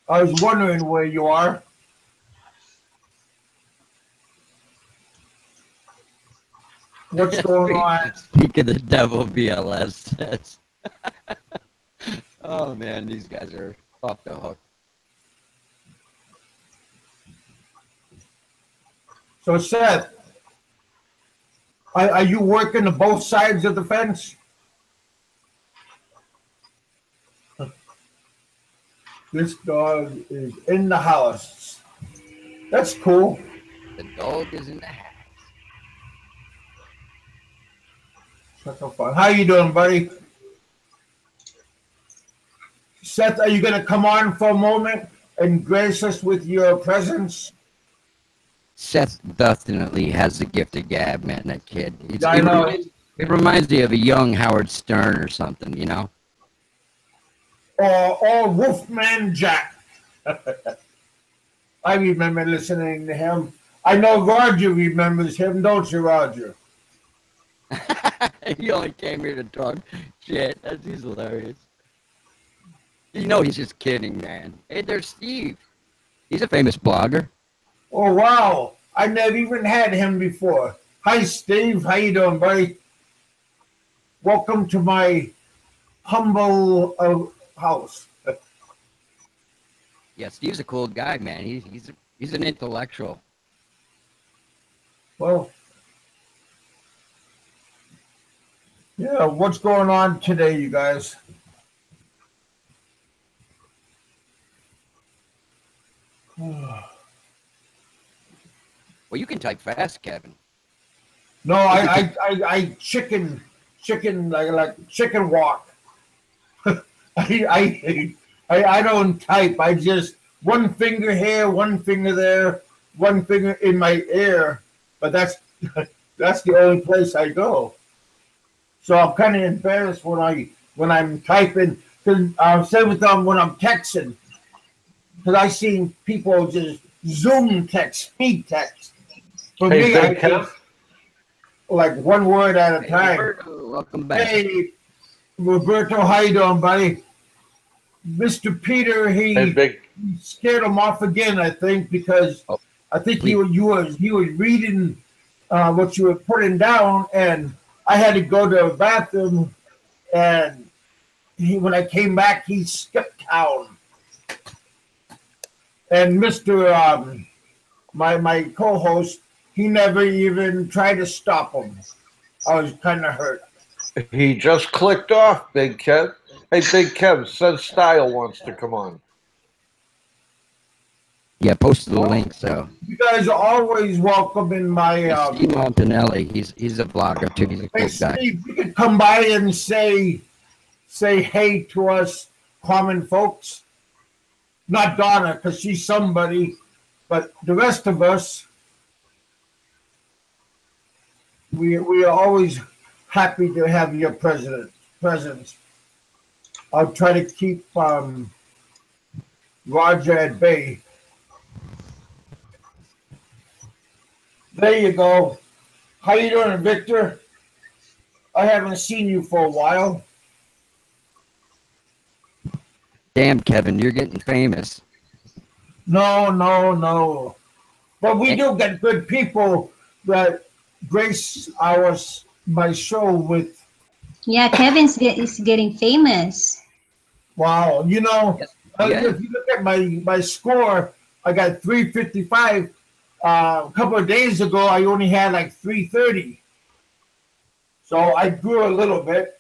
I was wondering where you are. What's going speak, on? speak of the devil, BLS says. Oh man, these guys are off the hook. So Seth, are you working to both sides of the fence? This dog is in the house. That's cool. The dog is in the house. That's so fun. How you doing, buddy? Seth, are you going to come on for a moment and grace us with your presence? Seth definitely has the gift of gab, man. That kid. Yeah, I know. It reminds me of a young Howard Stern or something, you know. Or Wolfman Jack. I remember listening to him. I know Roger remembers him, don't you, Roger? He only came here to talk shit. He's hilarious. You know he's just kidding, man. Hey, there's Steve. He's a famous blogger. Oh, wow. I never even had him before. Hi, Steve. How you doing, buddy? Welcome to my humble house. Yeah, Steve's a cool guy, man. He's an intellectual. Well, yeah, what's going on today, you guys? Well, you can type fast, Kevin. No, I chicken, like chicken walk. I don't type. I just one finger here, one finger there, one finger in my ear. But that's the only place I go. So I'm kind of embarrassed when I'm typing. Cause same with them when I'm texting. Because I seen people just Zoom text, speed text. For Hey, me, I Big Kev. just like one word at a Hey, time. Roberto, welcome back. Hey, Roberto, how you doing, buddy? Mr. Peter, Hey, he Big. scared him off again, I think, because Oh, I think he was reading what you were putting down, and I had to go to the bathroom, and when I came back, he skipped town. And Mr. My co-host, he never even tried to stop him. I was kind of hurt. He just clicked off, Big Kev. Hey, Big Kev says Style wants to come on. Yeah, post the link. So You guys are always welcome in my. Steve Montanelli, he's a blogger too. He's a Hey, cool guy. Steve, you could come by and say hey to us common folks. Not Donna, because she's somebody, but the rest of us, we are always happy to have your presence. I'll try to keep Roger at bay. There you go. How you doing, Victor? I haven't seen you for a while. Damn, Kevin, you're getting famous. No. But we do get good people that grace our my show with. Yeah, is getting famous. Wow, Yeah. if you look at my score, I got 355. A couple of days ago, I only had like 330. So I grew a little bit.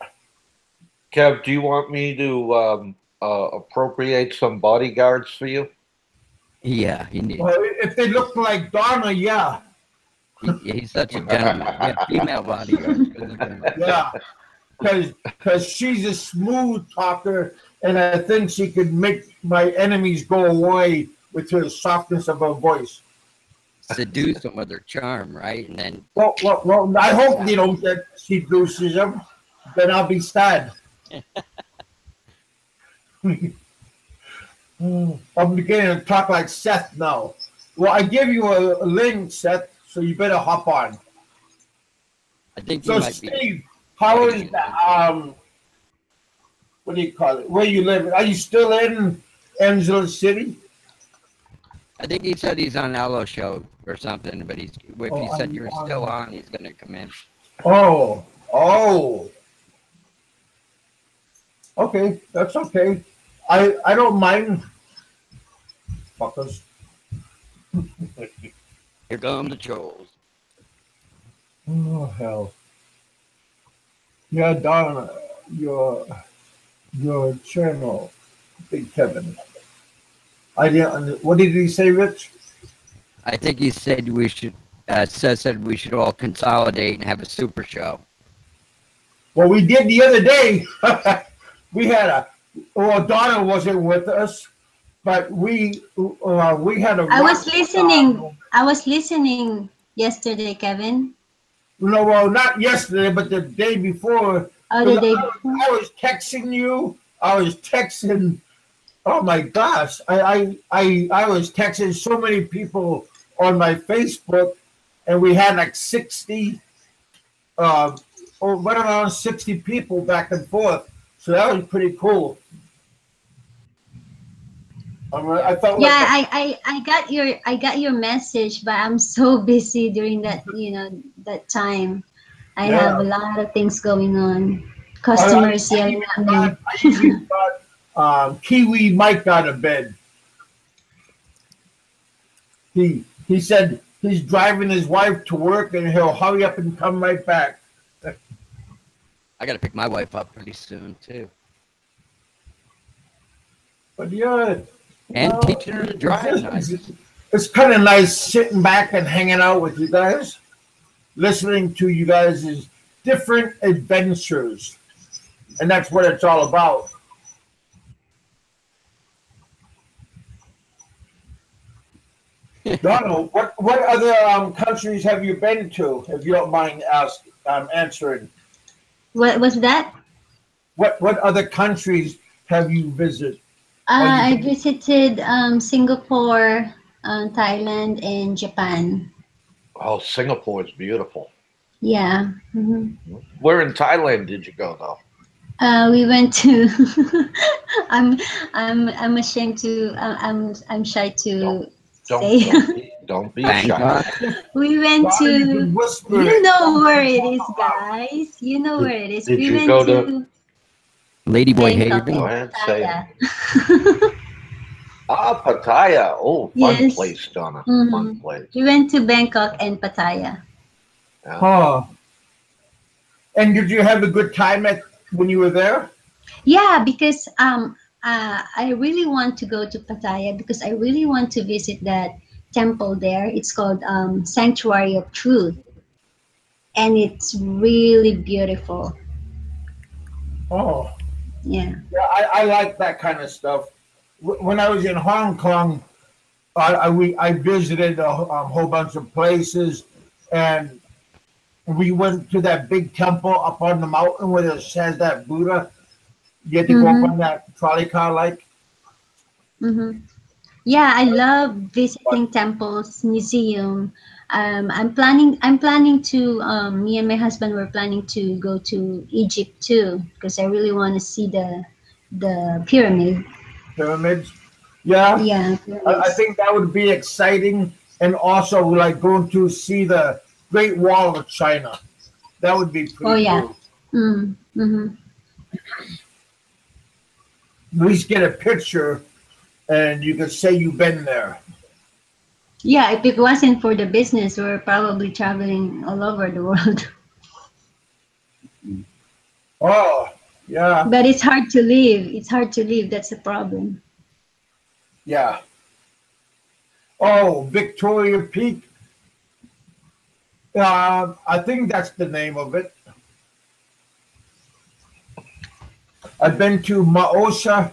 Kev, do you want me to appropriate some bodyguards for you? Yeah, he needs. Well, if they look like Donna, yeah, He's such a gentleman. Yeah, female bodyguards. Good looking. yeah, because she's a smooth talker, and I think she could make my enemies go away with her softness of her voice. Seduce them with her charm, right? And then Well, I hope they don't get seduces them. Then I'll be sad. I'm beginning to talk like Seth now. Well, I give you a link, Seth, so you better hop on. I think So, he might be. Steve, how is that? What do you call it? Where you live? Are you still in Angela City? I think he said he's on Allo show or something, but if Oh, you said I'm you're on- still on, he's gonna come in. Oh. Okay, that's okay. I don't mind. Fuckers. Here come the trolls. Oh hell. Yeah, Donna, your channel, Big Kevin. I didn't. What did he say, Rich? I think he said we should. Said we should all consolidate and have a super show. Well, we did the other day. We had Donna wasn't with us, but we had a. I was listening. I was listening yesterday, Kevin. No, well, not yesterday, but the day before. Oh, the day before. I was texting you. I was texting. Oh my gosh! I was texting so many people on my Facebook, and we had like 60, or right around 60 people back and forth. So that was pretty cool. I felt Yeah, like I got your message, but I'm so busy during that that time. I have a lot of things going on. Customers yelling at me. I even got Kiwi Mike out of bed. He said he's driving his wife to work and he'll hurry up and come right back. I got to pick my wife up pretty soon too, But yeah, and teaching her to drive. Nice. It's kind of nice sitting back and hanging out with you guys, listening to you guys' different adventures, and that's what it's all about. Donald, what other countries have you been to? If you don't mind answering. What was that? What other countries have you visited? I visited Singapore, Thailand, and Japan. Oh, Singapore is beautiful. Yeah. Where in Thailand did you go though? We went to. I'm ashamed to. I'm shy to say. Don't be shy. We went to. You know where it is, guys. You know where it is. Did we you went go to Ladyboy Bangkok Haven. Go and ahead, say Pattaya. Pattaya. Oh, fun Yes. place, Donna. Mhm. Fun place. We went to Bangkok and Pattaya. Huh. And did you have a good time when you were there? Yeah, because I really want to go to Pattaya because I really want to visit that temple there. It's called Sanctuary of Truth, and it's really beautiful. Oh, Yeah. yeah, I like that kind of stuff. When I was in Hong Kong, I visited a whole bunch of places, and we went to that big temple up on the mountain where it says that Buddha. You had to go up on that trolley car, like. Yeah, I love visiting temples, museum. I'm planning to. Me and my husband were planning to go to Egypt too because I really want to see the pyramid. Pyramids. Yeah, Yeah, I pyramids. think that would be exciting, and also like going to see the Great Wall of China. That would be Oh pretty yeah. cool. Mm-hmm. At least get a picture, and you could say you've been there. Yeah, if it wasn't for the business, we're probably traveling all over the world. Oh, yeah, But it's hard to live. It's hard to live. That's the problem. yeah. Oh, Victoria Peak. I think that's the name of it. I've been to Maosha.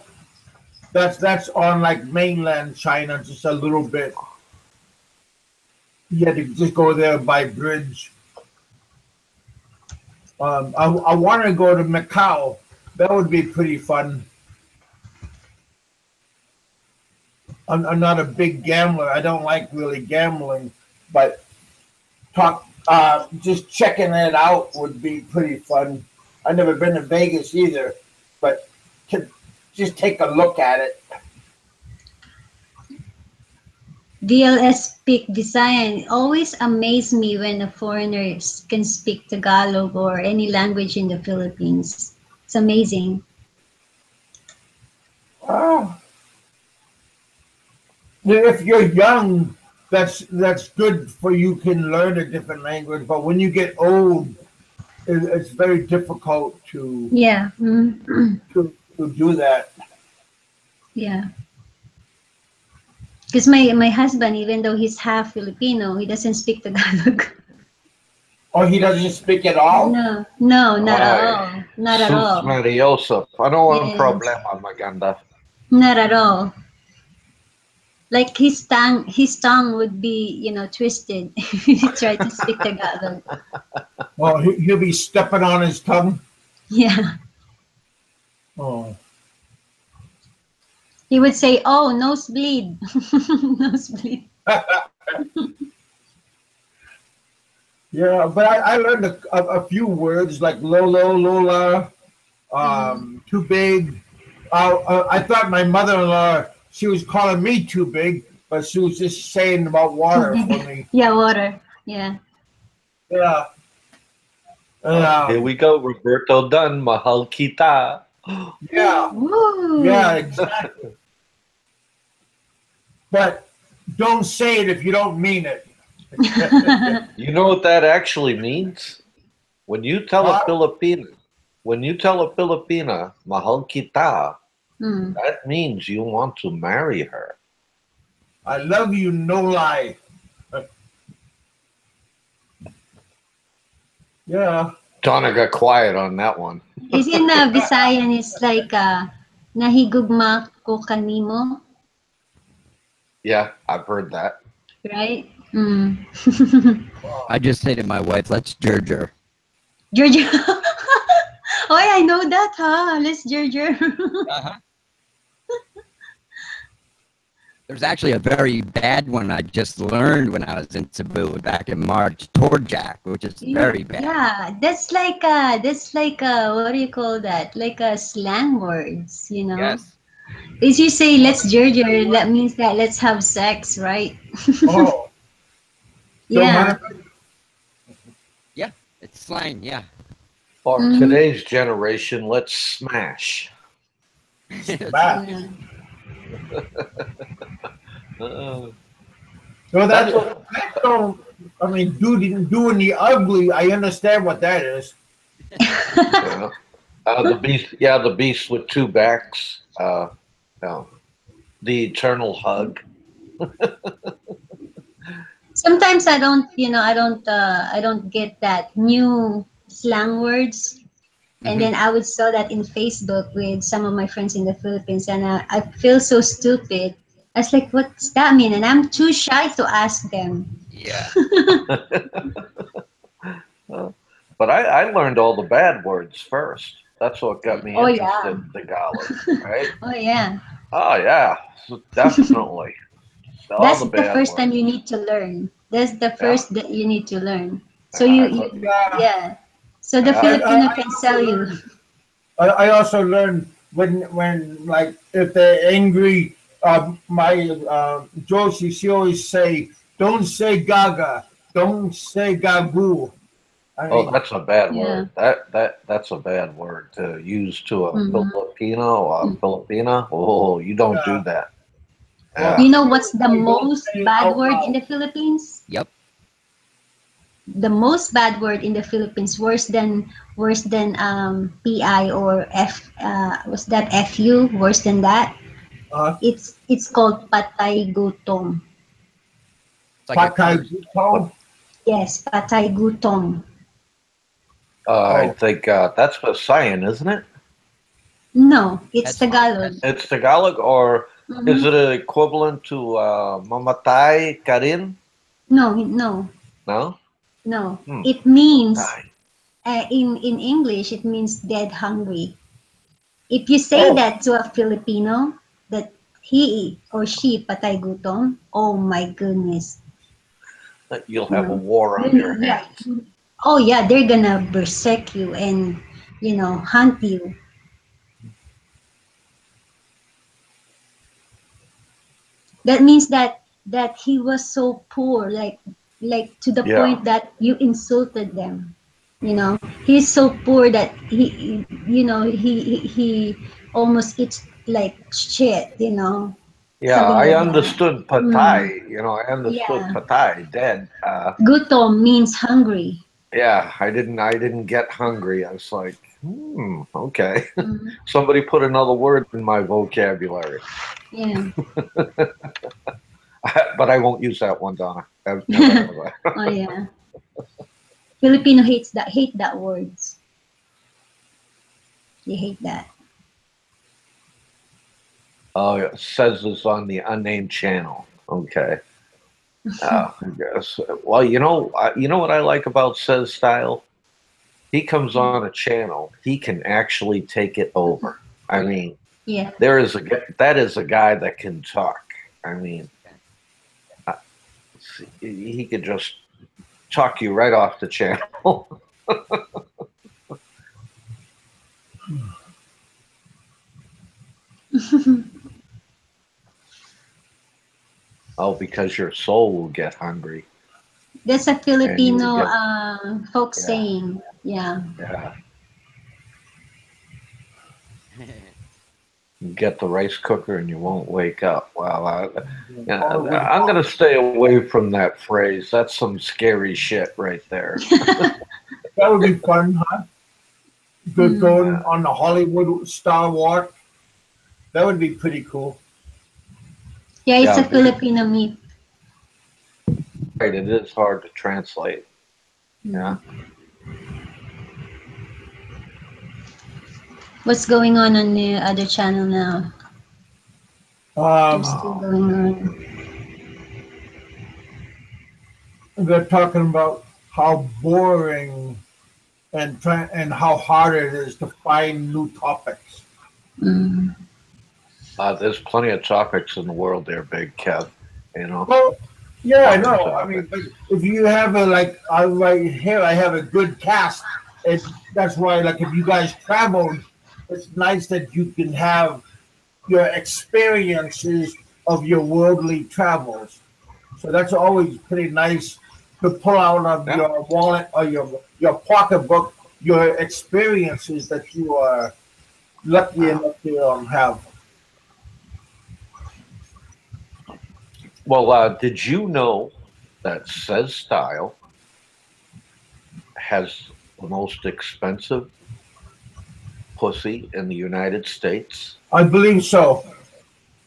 That's on like mainland China, just a little bit. You had to just go there by bridge. I want to go to Macau. That would be pretty fun. I'm not a big gambler. I don't like really gambling, but just checking it out would be pretty fun. I've never been to Vegas either, but to just take a look at it. DLS speak Visayan always amaze me when a foreigner can speak Tagalog or any language in the Philippines. It's amazing. Oh, if you're young, that's good for you can learn a different language. But when you get old, it's very difficult Yeah. to do that. Yeah. Because my husband, even though he's half Filipino, he doesn't speak Tagalog. Oh, he doesn't speak at all. No, no, not at Ay, all. Not at sus all. Mariosep. Ano ang Yes, problema, maganda? not at all. Like his tongue would be, twisted if he tried to speak Tagalog. Oh, he'll be stepping on his tongue. Yeah. Oh, He would say, "Oh, nosebleed." Nosebleed. yeah. But I learned a few words like Lolo, Lola, too big. I thought my mother-in-law, she was calling me too big, but she was just saying about Too water big. for me. Yeah, water. Yeah. Yeah. And, Here we go, Roberto Dunn, mahal kita. yeah, Woo. yeah, exactly. But don't say it if you don't mean it. You know what that actually means? When you tell a Huh? Filipina, mahal kita, Mm. that means you want to marry her. I love you, no lie. Yeah. Donna got quiet on that one. Isn't Visayan is like nahigugma ko kanimo, Yeah, I've heard that. right? Mm. I just say to my wife, let's Gerger. Georgia. Oh, I know that, huh? Let's Georgia. Uh-huh. There's actually a very bad one I just learned when I was in Cebu back in March, Torjak, which is very bad. Yeah, that's like what do you call that? Like a slang words, Yes. If you say let's Georgia, that means that let's have sex, right? Oh, Yeah. Yeah. It's slang. Yeah. For Mhm. today's generation, let's smash. bad. Yeah. Uh, So That's that's so. I mean, doing the ugly. I understand what that is. yeah. The beast with two backs. No, the eternal hug. Sometimes I don't get that new slang words. And then I would saw that in Facebook with some of my friends in the Philippines, and I feel so stupid. I was like, "What's that mean?" And I'm too shy to ask them. Yeah. But I learned all the bad words first. That's what got me Oh interested yeah, in Tagalog, right? oh yeah. Oh yeah, definitely. All That's the the bad first time words. you need to learn. That's the Yeah, first that you need to learn. So yeah, yeah. So the yeah. Filipino I can also sell you. learned. I also learned when like if they're angry. My Josie, she always say, "Don't say Gaga. don't say gagu. I Oh, mean, that's a bad Yeah. word. That's a bad word to use to a Mhm. Filipino or a Filipina. Oh, you don't do yeah. that. Or Yeah. You know what's the I don't most say it bad out word in loud. the Philippines? Yep. The most bad word in the Philippines, worse than PI or F. Was that FU? Worse than that? Uh, It's called patay gutom. It's like a Patay curse. Guto. Yes, patay gutom. I Oh, think that's Visayan, isn't it? No, it's That's Tagalog. that's It's Tagalog, or is Hmm. it equivalent to mamatay ka rin? No, no, No? no. Hmm. It means Mamatay. in English it means dead hungry. If you say oh, that to a Filipino that he or she patay gutom, oh my goodness, You'll you have a know, war on your yeah, hands. oh yeah, they're gonna berserk you and hunt you. That means that he was so poor, like to the Yeah. point that you insulted them. He's so poor that he almost eats like shit. Yeah, Something I like that. understood Mm, patay. I understood yeah. patay, dead. Gutom means hungry. Yeah, I didn't get hungry. I was like, okay. Mm, Somebody put another word in my vocabulary. yeah. But I won't use that one, Donna. Never have Oh yeah. Filipino hate that words. They hate that. Oh, it says this on the unnamed channel. Okay. I guess. Well, you know what I like about Says Style? He comes on a channel. He can actually take it over. I mean, Yeah. that is a guy that can talk. I mean, uh, he could just talk you right off the channel. Oh, because your soul will get hungry, That's a and you will Filipino get folk yeah, saying. Yeah. yeah, you get the rice cooker, and you won't wake up. Well, yeah, or with I'm gonna stay away from that phrase. That's some scary shit right there. that would be fun, huh? Good Mm. going on the Hollywood Star Walk. That would be pretty cool. Yeah, it's a Yeah, Filipino myth. right. It is hard to translate. Yeah. Mm. What's going on the other channel now? They're still Um, going on. they're talking about how boring and how hard it is to find new topics. Mm. There's plenty of topics in the world there, Big Kev. You know, Well, yeah, I tons of know. I mean, but topics. if you have right here, I have a good cast, and that's why, like, if you guys traveled, it's nice that you can have your experiences of your worldly travels. So that's always pretty nice to pull out of Yeah. your wallet or your pocketbook your experiences that you are lucky Wow. enough to have. Well, did you know that Says Style has the most expensive pussy in the United States? I believe so.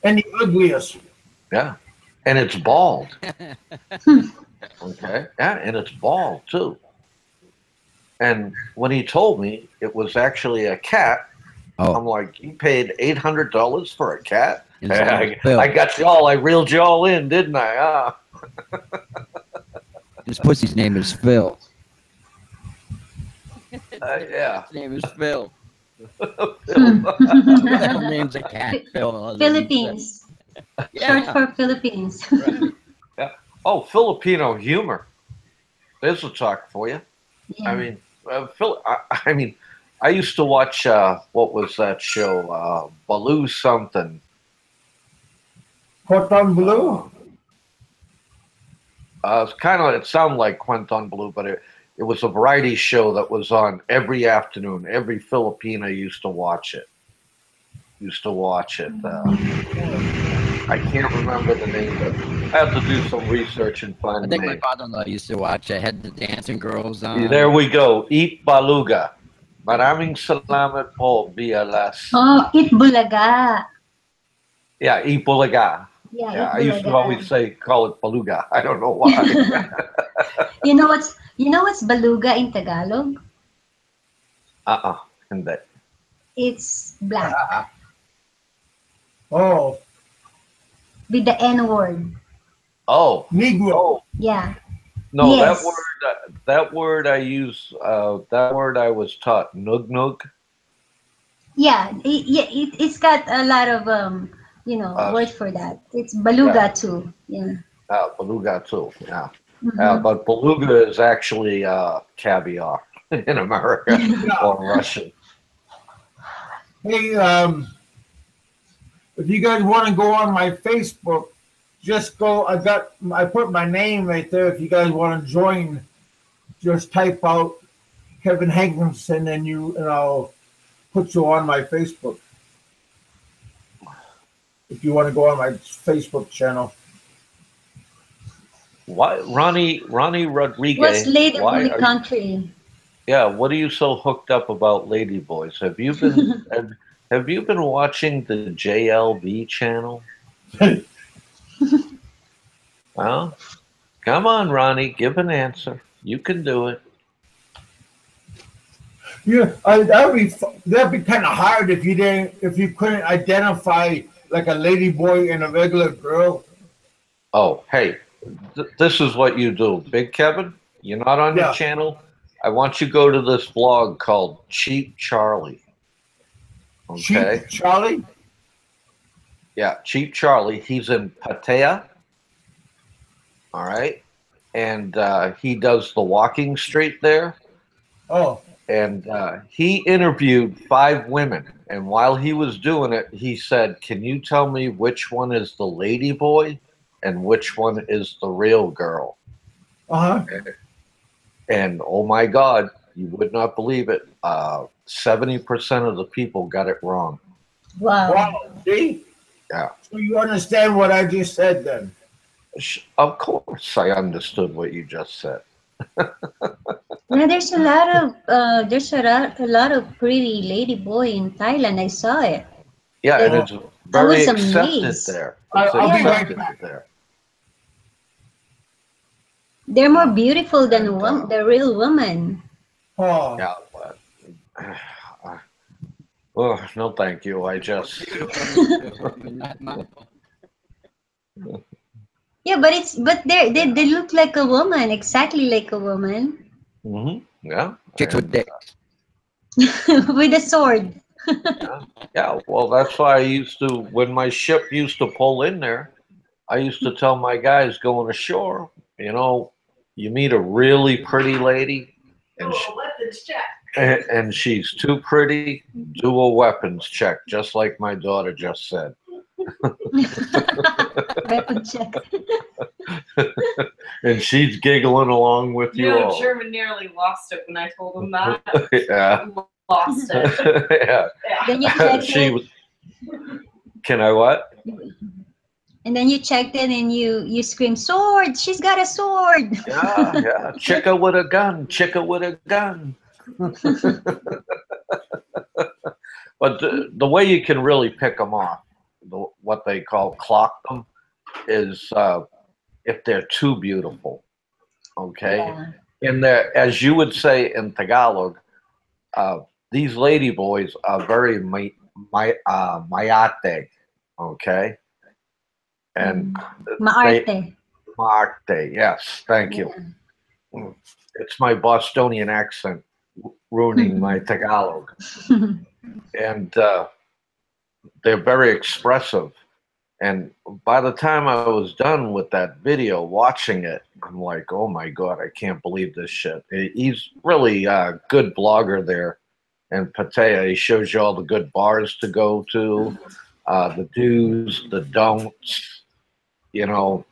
And the ugliest. Yeah. And it's bald. Hmm. Okay. Yeah. And it's bald too. And when he told me it was actually a cat, Oh, I'm like, you paid $800 for a cat? his name is I Phil. got y'all. I reeled y'all in, didn't I? His pussy's name is Phil. Yeah. His name is Phil. Phil. Who the hell names a cat Phi- Phil other than Phil? Philippines. Short Yeah, for Philippines. right. Yeah. Oh, Filipino humor. There's a talk for you. I Yeah. mean, I mean, I used to watch what was that show? Baloo something. Cordon bleu. Uh, It's kind of, it sounded like Quentin Blue, but it was a variety show that was on every afternoon. Every Filipina used to watch it. I can't remember the name, but I have to do some research and I find the think my name. father-in-law used to watch it. Had the dancing girls on. There we go. Eat Baluga. Maraming salamat po, BLS. Oh, Eat Bulaga. Yeah, Eat Bulaga. Yeah, Yeah, Eat I used to always Bulaga. call it Baluga. I don't know why. You know what's Baluga in Tagalog? Hindi. It's black Oh, with the N word. Oh, Negro. oh, Yeah. no, Yes. that word I use, that word I was taught, nug nug. Yeah, it's got a lot of Uh, word for that. It's yeah, Baluga too. Yeah. beluga too. Yeah, Mm-hmm. but beluga is actually caviar in America Yeah. or Russian. Hey, if you guys want to go on my Facebook, just go. I put my name right there. If you guys want to join, just type out Kevin Hankinson and I'll put you on my Facebook. If you want to go on my Facebook channel. Why, Ronnie What's Rodriguez? Lady Why Bully are you? Country? Yeah, what are you so hooked up about ladyboys? Have you been watching the JLB channel? Well, come on, Ronnie, give an answer. You can do it. Yeah, that'd be kind of hard if you couldn't identify like a lady boy and a regular girl. Oh, hey, this is what you do, Big Kevin. You're not on the Yeah, channel. I want you to go to this blog called Cheap Charlie. Cheap Okay, Charlie. yeah, Cheap Charlie. He's in Pattaya. All right, and he does the walking street there. Oh, And he interviewed 5 women. And while he was doing it, he said, "Can you tell me which one is the lady boy and which one is the real girl?" uh huh. And oh my God, you would not believe it. 70% of the people got it wrong. Wow. Wow. See, Yeah, so you understand what I just said then? of course, I understood what you just said. Yeah, there's a lot of pretty lady boy in Thailand. I saw it. Yeah, and Like, Oh, it's I very was accepted amazed. there. It's I'll be Yeah, right accepted back. there. they're more Yeah, beautiful than and the real woman. Oh, yeah, but, oh no, thank you. I just Yeah, but they look like a woman, exactly like a woman, Yeah, Chicks with and dicks. with a sword. yeah, yeah. Well, that's why I used to when my ship used to pull in there. I used to tell my guys going ashore, you meet a really pretty lady, and and she's too pretty. Do a weapons check, just like my daughter just said. Weapon check. And she's giggling along with you No, all. Sherman nearly lost it when I told him that. Yeah, Lost it. yeah. Then you Yeah. checked She it, was. Can I what? and then you checked it, and you scream, "Sword! She's got a sword!" Yeah, yeah. Chicka with a gun. Chicka with a gun. But the way you can really pick them off, what they call clock them, is if they're too beautiful. Okay, Yeah. in there, as you would say in Tagalog, uh, these lady boys are very mayate. Okay, and they Maarte. marte. Yes, thank you. Yeah. It's my Bostonian accent ruining my Tagalog, and they're very expressive. And by the time I was done with that video, watching it, I'm like, oh my God, I can't believe this shit. He's really a good blogger there. And Pattaya, he shows you all the good bars to go to, the do's, the don'ts, you know.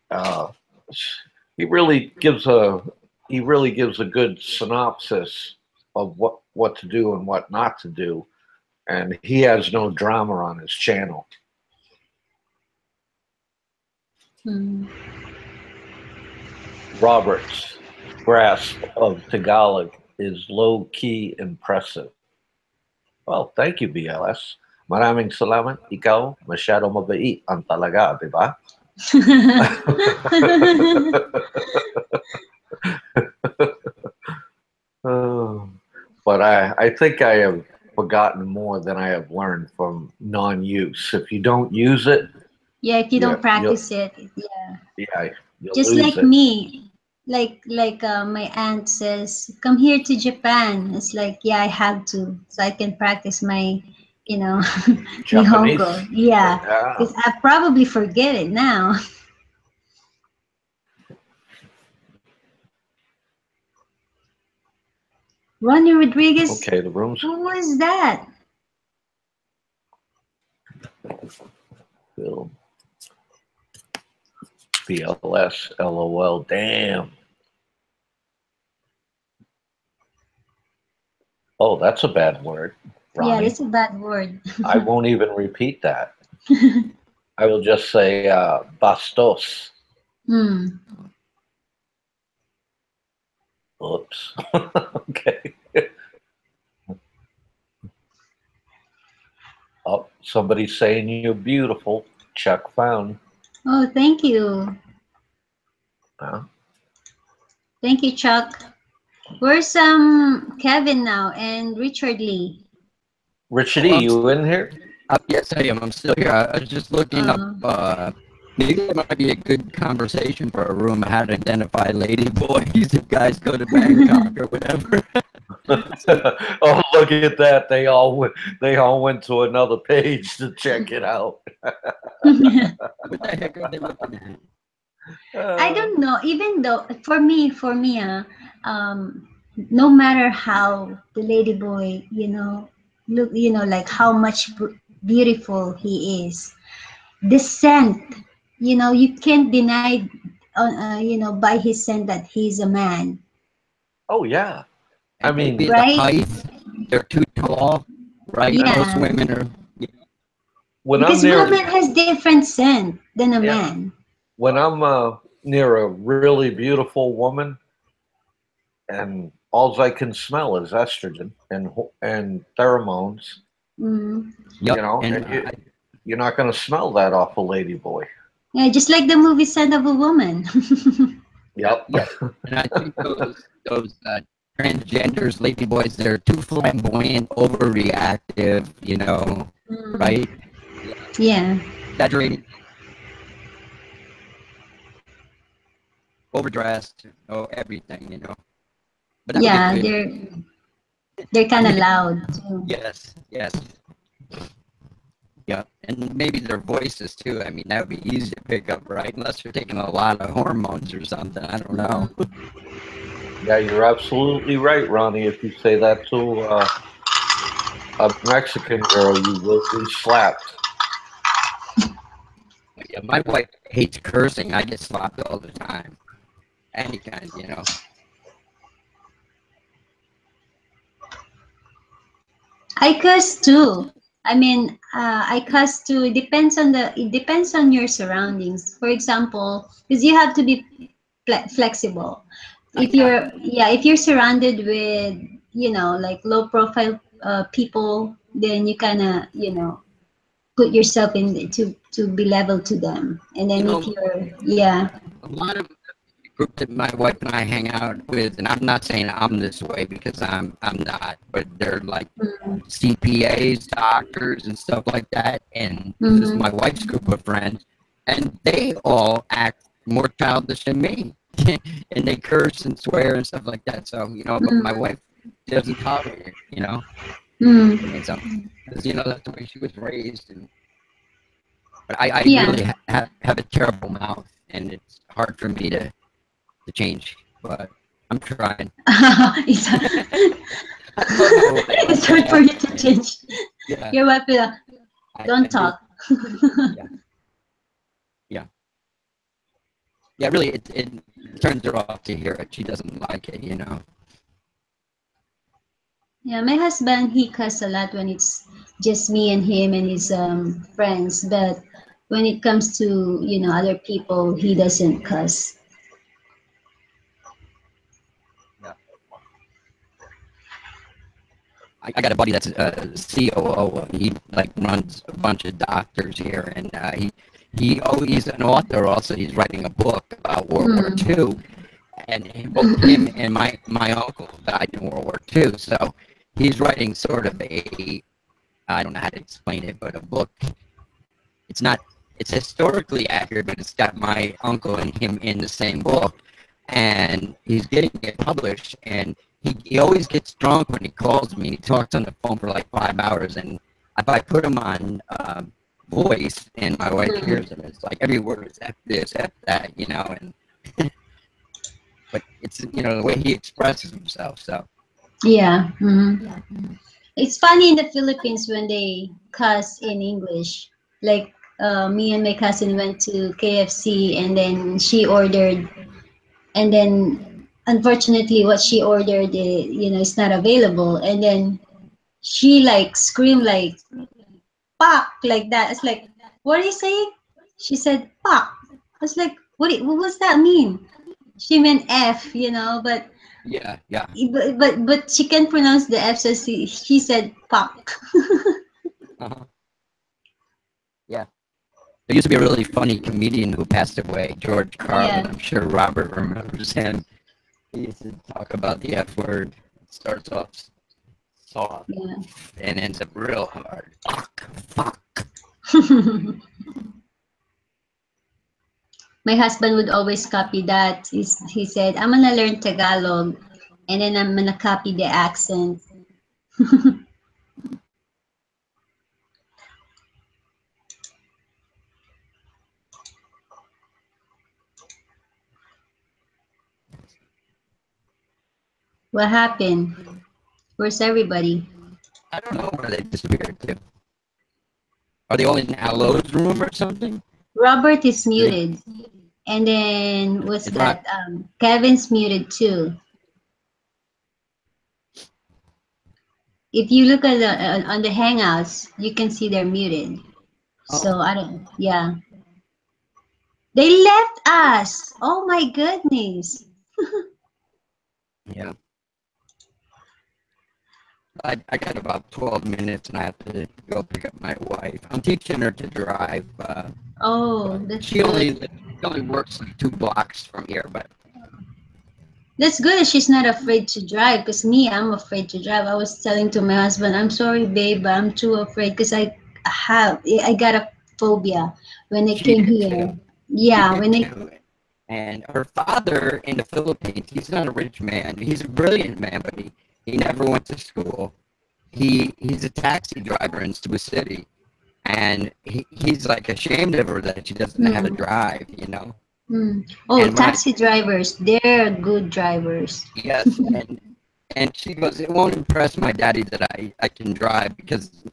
Uh, he really gives a good synopsis of what to do and what not to do, and he has no drama on his channel. Mm. Robert's grasp of Tagalog is low-key impressive. Well, thank you, BLS. Maraming salamat. Ikaw, masyado mabait ang talaga, di ba? But I think I have forgotten more than I have learned from non-use. If you don't use it, Yeah, if you yeah, don't practice it, yeah. yeah, you'll Just lose like it. me, my aunt says, "Come here to Japan." It's like, yeah, I have to, so I can practice my, you know, Japanese. Nihongo. Yeah, Yeah. because I probably forget it now. Ronnie Rodriguez, Okay, the room's who was that? filled. BLS, LOL. Damn. Oh, that's a bad word, Yeah, Ronnie. that's a bad word. I won't even repeat that. I will just say bastos. Hmm. Oops. Okay. Oh, somebody's saying you're beautiful. Chuck found. Oh, thank you. Huh? Thank you, Chuck. Where's Kevin now and Richard Lee? Richard Well, E., you in here? yes, I am. I'm still here. I was just looking up. Maybe it might be a good conversation for a room how to identify lady boys if guys go to Bangkok or whatever. Oh, look at that! They all went to another page to check it out. What the heck are they looking at? I don't know. Even though for me, no matter how the lady boy, look, like how much beautiful he is, the scent, you can't deny, by his scent that he's a man, Oh yeah. I And mean, maybe the right? height, they're too tall, right? Most Yeah, women are. when I'm because near, woman has different scent than a yeah, man. when I'm near a really beautiful woman, and all I can smell is estrogen and pheromones, Mm. you Yep. know, And and you're not going to smell that off a lady boy. Yeah, just like the movie Scent of a Woman. Yep. yeah, and I think those transgenders, lady boys, they're too flamboyant, overreactive. Mm. Right? Yeah. Exaggerated, overdressed, everything. But that would be Yeah, good. they're kind of loud too. Yes, yes. Yeah, and maybe their voices too. I mean, that would be easy to pick up, right? Unless they're taking a lot of hormones or something. I don't know. Yeah, you're absolutely right, Ronnie. If you say that to a Mexican girl, you will be slapped. Yeah, my wife hates cursing. I get slapped all the time. Any kind. I cuss too. I mean, I cuss too. It depends on your surroundings. For example, because you have to be flexible. If Yeah. you're surrounded with, like low profile people, then you kind of, put yourself in to be level to them. And You then if know, you're, yeah. a lot of group that my wife and I hang out with, and I'm not saying I'm this way because I'm not, but they're like Mm-hmm. CPAs, doctors, and stuff like that. And this is my wife's group of friends, and they all act more childish than me, and they curse and swear and stuff like that. So but my wife doesn't tolerate it. Mm-hmm. And so because that's the way she was raised, but I Yeah. really have a terrible mouth, and it's hard for me to change, but I'm trying. it's, it's hard for you to change. Yeah. Your wife will, don't I do. talk. Yeah. Yeah, really, it turns her off to hear it. She doesn't like it, you know. Yeah, my husband, he cuss a lot when it's just me and him and his friends, but when it comes to, other people, he doesn't cuss. Yeah. I got a buddy that's a COO. He like runs a bunch of doctors here, and he's an author also. He's writing a book about World War Mm. II, and both him and my uncle died in World War II. So he's writing sort of a, I don't know how to explain it, but a book. It's not, it's historically accurate, but it's got my uncle and him in the same book, and he's getting it published. And he always gets drunk when he calls me. He talks on the phone for like 5 hours, and if I put him on voice, and my wife Mm. hears him, it's like every word is F this, F that, you know. And but it's, you know, the way he expresses himself. So Yeah. It's funny in the Philippines when they cuss in English. Like me and my cousin went to KFC and then she ordered, and then unfortunately what she ordered, is not available. And then she like screamed like "pak" like that. It's like, what are you saying? She said "pak." I was like, what does that mean? She meant F, but yeah, yeah. but she can pronounce the F, so she said "pak." Uh-huh. Yeah. There used to be a really funny comedian who passed away, George Carlin. Yeah. I'm sure Robert remembers him. He used to talk about the F word. It starts off soft Yeah. and ends up real hard. Fuck. My husband would always copy that. He said, I'm gonna learn Tagalog and then I'm gonna copy the accent. What happened? Where's everybody? I don't know where they disappeared to. Are they all in Alo's room or something? Robert is muted. And then what's Is that? Kevin's muted too. If you look at on the Hangouts, you can see they're muted. So Oh, I don't. Yeah, they left us. Oh my goodness. yeah. I got about 12 minutes and I have to go pick up my wife. I'm teaching her to drive. Oh, But that's she good. only works like 2 blocks from here. But That's good that she's not afraid to drive. Cause me, I'm afraid to drive. I was telling to my husband, I'm sorry, babe, but I'm too afraid. Cause I got a phobia when I she came did here. too. She Yeah, did when I too. And her father in the Philippines, he's not a rich man. He's a brilliant man, but he never went to school. He's a taxi driver in Cebu City, and he's like ashamed of her that she doesn't know how to mm, drive, you know. oh, And when I taxi drivers, they're good drivers. yes, and she goes, it won't impress my daddy that I can drive because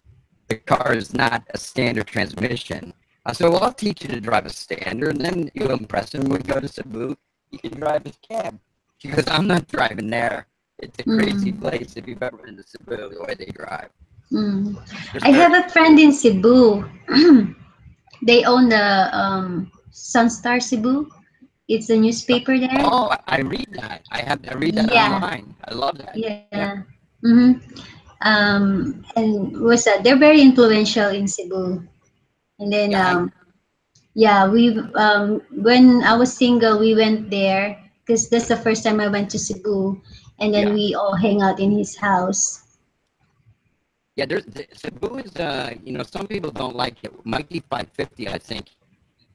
the car is not a standard transmission. I said, well, I'll teach you to drive a standard, and then you'll impress him. When we go to Cebu, you can drive his cab. She goes, I'm not driving there. It's a crazy Mm, place if you've ever been to Cebu, the way they drive. mm. There's I have very, a friend in Cebu. They own the Sunstar Cebu. It's a newspaper there. oh, I read that. I read that Yeah, online. I love that. yeah. Yeah, And was that they're very influential in Cebu. And then yeah, yeah, we when I was single, we went there because that's the first time I went to Cebu, and then yeah. we all hang out in his house. Yeah, Cebu is, some people don't like it. Mikey 550, I think,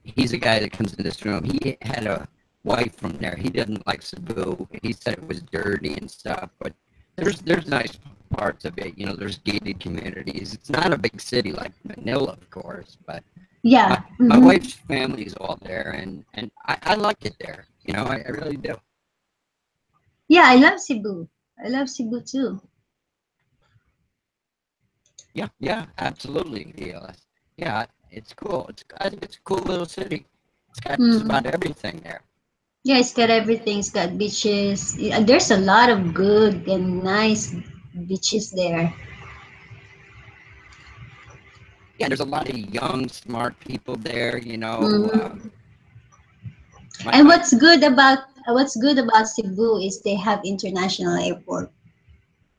he's a guy that comes in this room. He had a wife from there. He didn't like Cebu. He said it was dirty and stuff, but there's nice parts of it. You know, there's gated communities. It's not a big city like Manila, of course, but my Yeah. my wife's family is all there, and I like it there. You know, I really do. Yeah, I love Cebu. I love Cebu too. Yeah, yeah, absolutely. Yeah, it's cool. I think it's a cool little city. It's got just Mm. about everything there. Yeah, it's got everything. It's got beaches. There's a lot of good and nice beaches there. Yeah, there's a lot of young, smart people there. Mhm. My, And my what's good about Cebu is they have international airport.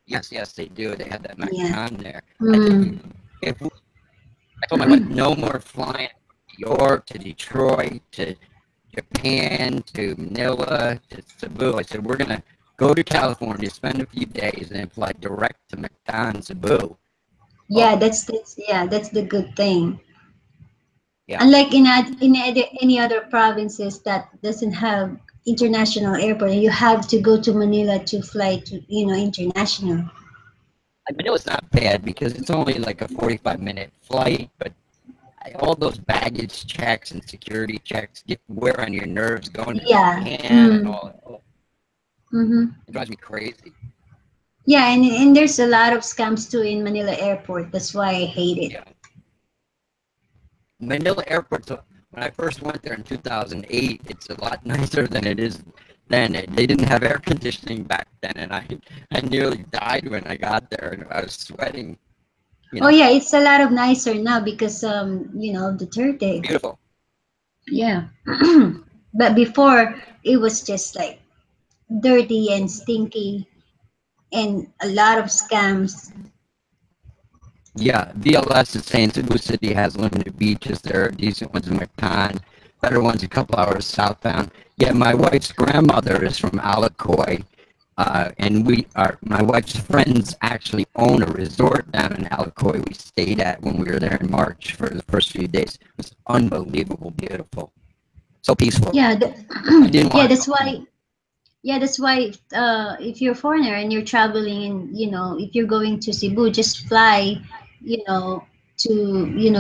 yes, yes, they do. They have that Yeah. Macan there. I think Mm. if I told my wife no more flying to New York, to Detroit, to Japan, to Manila, to Cebu. I said we're gonna go to California, spend a few days, and then fly direct to Mactan, Cebu. Yeah, Oh, that's the good thing. yeah. Unlike any other provinces that doesn't have international airport, you have to go to Manila to fly to international. Manila's not bad because it's only like a 45-minute flight, but all those baggage checks and security checks get wear on your nerves going to Yeah. Japan and Mm. all that. Oh, Mm-hmm. it drives me crazy. Yeah, and there's a lot of scams too in Manila airport. That's why I hate it. Yeah. Manila Airport, so when I first went there in 2008, it's a lot nicer than it is then. They didn't have air conditioning back then, and I nearly died when I got there, and I was sweating. You Oh know, yeah, it's a lot of nicer now because it's Duterte. beautiful. Yeah. But before it was just like dirty and stinky and a lot of scams. Yeah, VLS is saying Cebu City has limited beaches. There are decent ones in Mactan, better ones a couple hours southbound. Yeah, my wife's grandmother is from Alacoy, and my wife's friends actually own a resort down in Alacoy. We stayed at when we were there in March for the first few days. It was unbelievable, beautiful, so peaceful. Yeah, I didn't yeah, want to that's go home. why. Yeah, that's why if you're a foreigner and you're traveling and if you're going to Cebu, just fly, to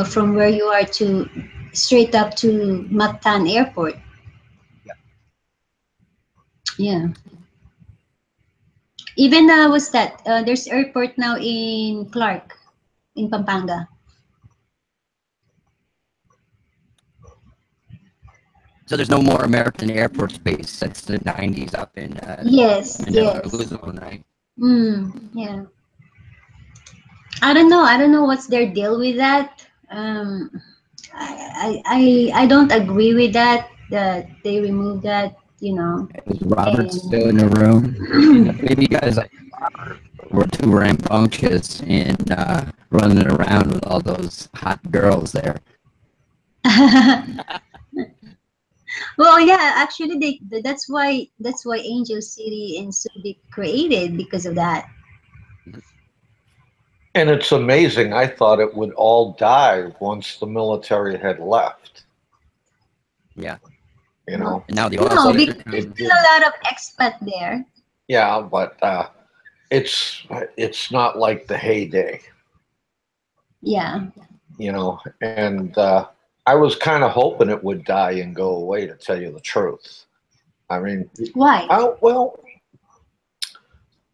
from where you are to straight up to Mactan Airport. Yeah. Yeah. Even what's that? There's airport now in Clark, in Pampanga. So there's no more American Air Force Base since the 90s up in Yes, Manila, yes. Luzon, right? Yeah. I don't know what's their deal with that. I don't agree with that they remove that. Is Robert And still in the room? Maybe you guys like Robert were too rambunctious and running around with all those hot girls there. well, yeah, actually that's why Angel City and Subic created because of that. And it's amazing. I thought it would all die once the military had left. Yeah. You No, know, And now the oil no, states are because there's it coming. still a did. lot of expat there. Yeah, but it's it's not like the heyday. Yeah. And I was kind of hoping it would die and go away, to tell you the truth. I mean, Why? well,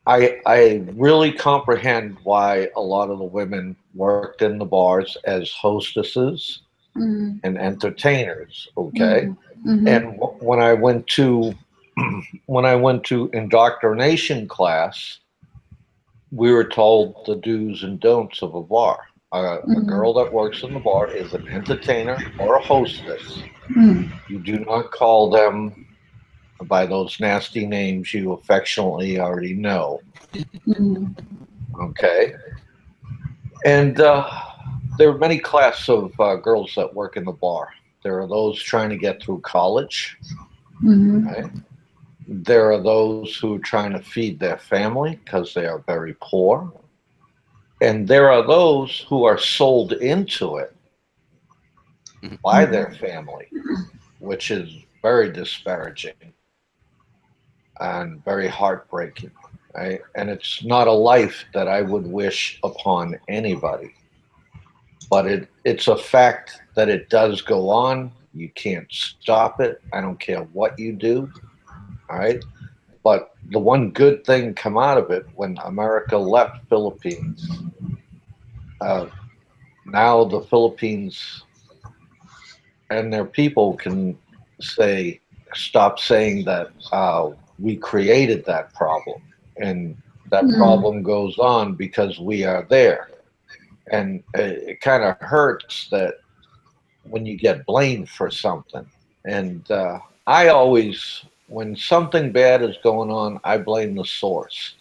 I really comprehend why a lot of the women worked in the bars as hostesses Mm-hmm. and entertainers. Okay, Mm-hmm. Mm-hmm. and when I went to when I went to indoctrination class, we were told the do's and don'ts of a bar. A girl Mm-hmm. that works in the bar is an entertainer or a hostess. Mm-hmm. You do not call them by those nasty names you affectionately already know. Mm-hmm. Okay, and there are many classes of girls that work in the bar. There are those trying to get through college. Mm-hmm. Right? There are those who are trying to feed their family because they are very poor. And there are those who are sold into it by their family, which is very disparaging and very heartbreaking. Right? And it's not a life that I would wish upon anybody. But it's a fact that it does go on. You can't stop it. I don't care what you do. All right. But the one good thing come out of it when America left Philippines, uh, now the Philippines and their people can say, stop saying that we created that problem, and that Mm. problem goes on because we are there. And it kind of hurts that when you get blamed for something. And I always, when something bad is going on, I blame the source.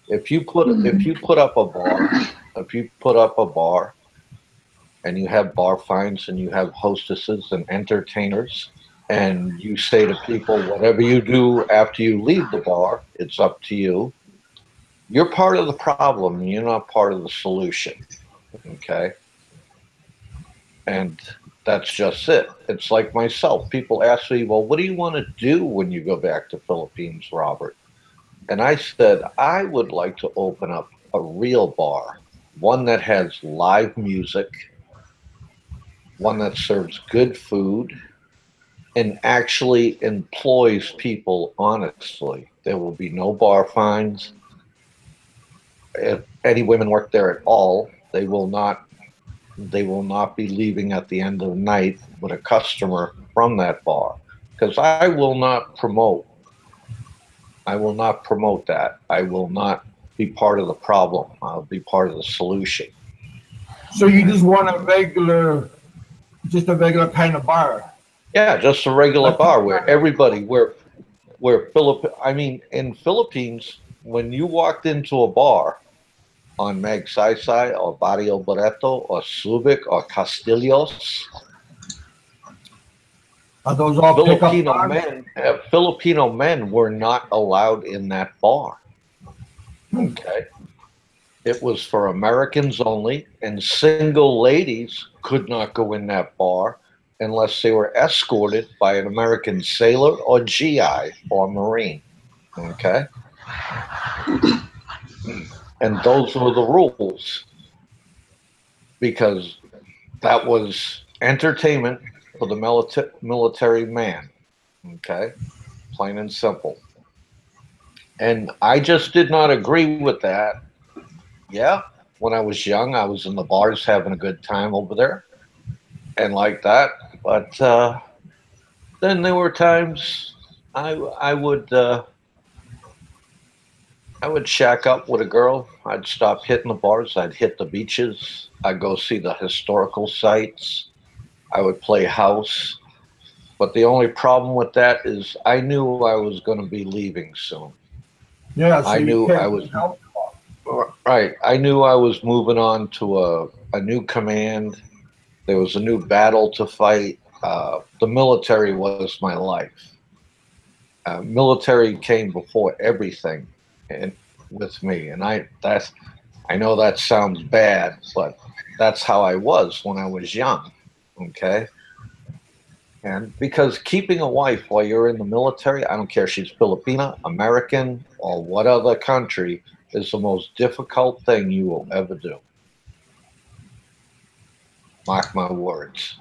If Mm. you put up a bar, if you put up a bar and you have bar fines and you have hostesses and entertainers, and you say to people, whatever you do after you leave the bar, it's up to you. You're part of the problem. You're not part of the solution. Okay. And that's just it. It's like myself. People ask me, well, what do you want to do when you go back to Philippines, Robert? And I said, I would like to open up a real bar, one that has live music, one that serves good food, and actually employs people honestly. There will be no bar fines. If any women work there at all, they will not be leaving at the end of the night with a customer from that bar, because I will not promote that. I will not be part of the problem. I'll be part of the solution. So you just want just a regular kind of bar, Yeah, just a regular like bar where everybody where I mean, in Philippines, when you walked into a bar on Magsaysay or Barrio Barreto or Subic or Castillos, are those all pickup bars? Filipino men were not allowed in that bar. Okay, it was for Americans only, and single ladies could not go in that bar unless they were escorted by an American sailor or GI or Marine. Okay, and those were the rules because that was entertainment for the military man. Okay, plain and simple. And I just did not agree with that. Yeah, when I was young, I was in the bars having a good time over there and like that. But then there were times I would I would shack up with a girl. I'd stop hitting the bars. I'd hit the beaches. I'd go see the historical sites. I would play house. But the only problem with that is I knew I was going to be leaving soon. Yeah, so I you knew I can't was help. right. I knew I was moving on to a new command. There was a new battle to fight. The military was my life. Military came before everything, and with me, and I know that sounds bad, but that's how I was when I was young. Okay, and because keeping a wife while you're in the military, I don't care if she's Filipina, American, or what other country, is the most difficult thing you will ever do. Mark my words.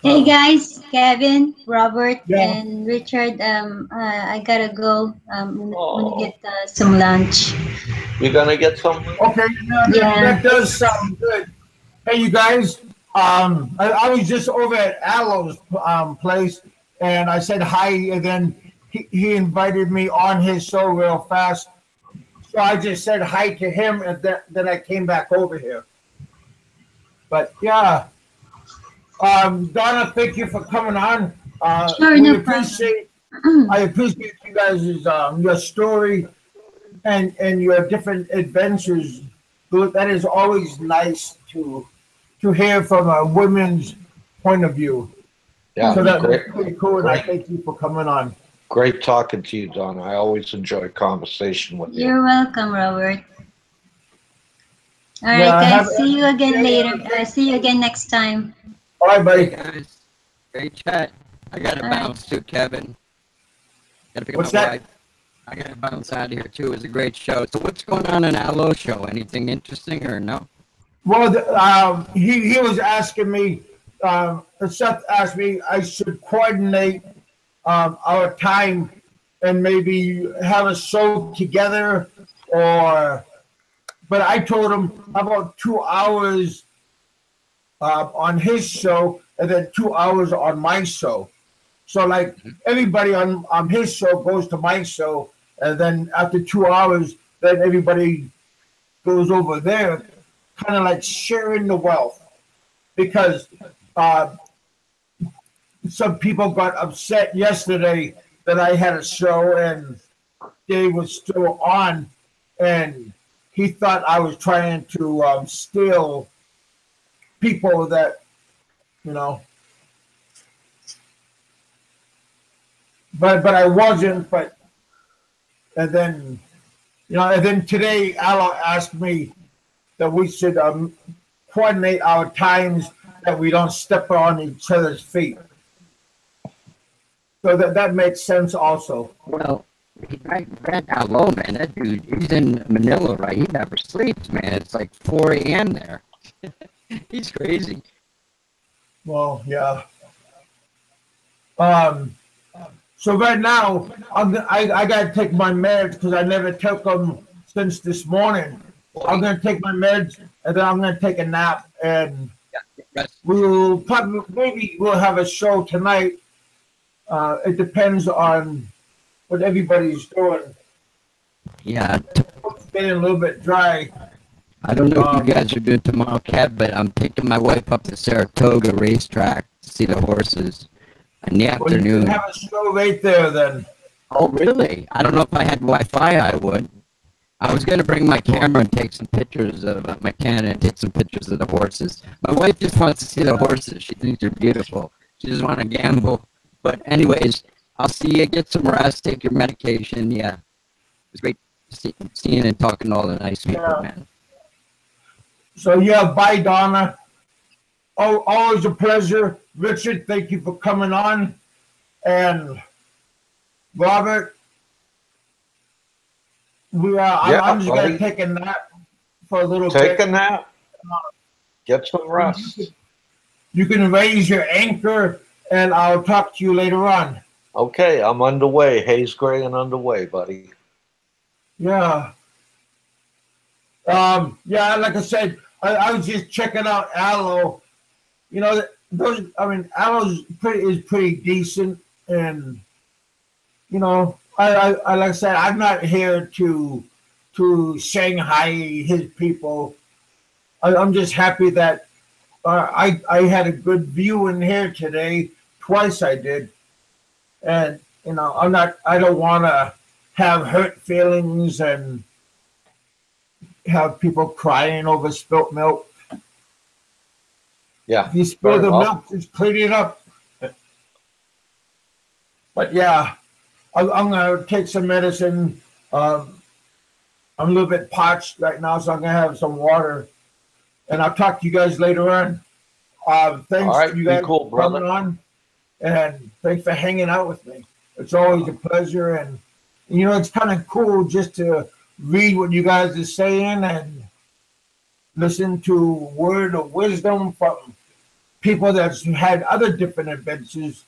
Hey guys, Kevin, Robert, Yeah. and Richard. I gotta go. I'm gonna Oh, get some lunch. you're gonna get some. Okay, yeah, Yeah. that does sound good. Hey, you guys. I was just over at Aloe's place, and I said hi, and then he invited me on his show real fast. So I just said hi to him, and then I came back over here. But yeah, Donna, thank you for coming on. Sure, We no problem. appreciate. I appreciate you guys' your story and your different adventures. That is always nice to hear from a woman's point of view. Yeah, So that's great, pretty cool, and I great, thank you for coming on. great talking to you, Don. I always enjoy conversation with you. You're welcome, Robert. All right, Yeah, guys. See you yeah, again later. okay. See you again next time. All right, Hey buddy. guys, great chat. I gotta All right. bounce too, Kevin. Gotta pick up What's my that? wife. I gotta bounce out of here too. It was a great show. So what's going on in Allo show? Anything interesting or no? Well, he was asking me. Seth asked me I should coordinate our time and maybe have a show together, or. But I told him about 2 hours on his show and then 2 hours on my show. So like everybody on his show goes to my show, and then after 2 hours, then everybody goes over there, kind of like sharing the wealth. Because uh, some people got upset yesterday that I had a show and Dave was still on, and he thought I was trying to steal people that, you know, but I wasn't. But and then and then today Al asked me that we should coordinate our times that we don't step on each other's feet. So that makes sense also. Well, Brad Allo, man, that dude, he's in Manila, right? He never sleeps, man. It's like 4 a.m. there. He's crazy. Well, yeah. So right now, I got to take my meds because I never took them since this morning. I'm going to take my meds and then I'm going to take a nap, and we'll maybe we'll have a show tonight. It depends on what everybody's doing. Yeah. It's getting a little bit dry. I don't know what you guys are doing tomorrow, Kev, but I'm taking my wife up to Saratoga racetrack to see the horses in the afternoon. You can have a show right there then. Oh, really? I don't know if I had Wi-Fi, I would. I was going to bring my camera and take some pictures of my Canon and take some pictures of the horses. My wife just wants to see the horses. She thinks they're beautiful. She doesn't want to gamble. But anyways, I'll see you. Get some rest. Take your medication. Yeah. It was great seeing and talking to all the nice people, man. So, yeah, bye, Donna. Oh, always a pleasure. Richard, thank you for coming on. And Robert, I'm just going to take a nap for a little bit. Take a nap. Get some rest. You can raise your anchor, and I'll talk to you later on. Okay, I'm underway. Haze Gray and underway, buddy. Yeah. Yeah, like I said, I was just checking out Aloe. You know, Aloe is pretty decent, and you know, I like I said, I'm not here to Shanghai his people. I'm just happy that I had a good view in here today. Twice I did, and you know, I don't want to have hurt feelings and have people crying over spilt milk. Yeah. If you spill the milk, just clean it up. But yeah, I'm going to take some medicine. I'm a little bit parched right now, so I'm going to have some water. And I'll talk to you guys later on. Thanks to you guys for coming on. And thanks for hanging out with me. It's always a pleasure. And, you know, it's kind of cool just to read what you guys are saying and listen to word of wisdom from people that's had other different adventures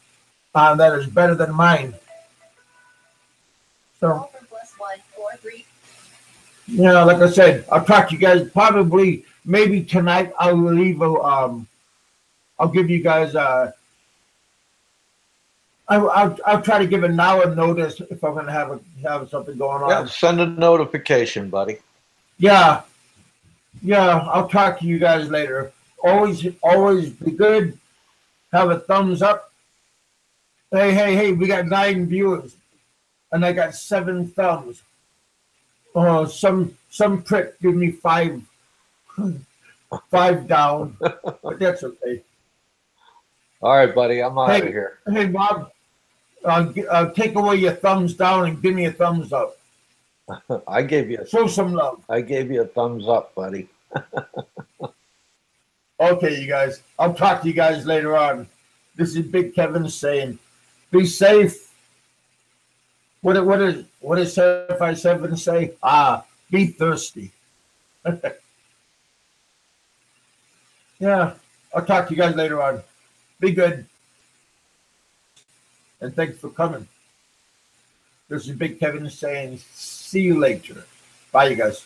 that is better than mine. So, yeah, like I said, I'll talk to you guys probably maybe tonight. I'll leave I'll give you guys I'll try to give an hour notice if I'm going to have something going on. Yeah, send a notification, buddy. Yeah, I'll talk to you guys later. Always be good. Have a thumbs up. Hey, we got 9 viewers, and I got 7 thumbs. Oh, some prick give me 5 down, but that's okay. All right, buddy, I'm out of here. Hey, Bob, take away your thumbs down and give me a thumbs up. I gave you show some love. I gave you a thumbs up, buddy. Okay, you guys. I'll talk to you guys later on. This is Big Kevin saying, be safe. What does 757 say? Be thirsty. Yeah, I'll talk to you guys later on. Be good. And thanks for coming. This is Big Kevin saying, see you later. Bye, you guys.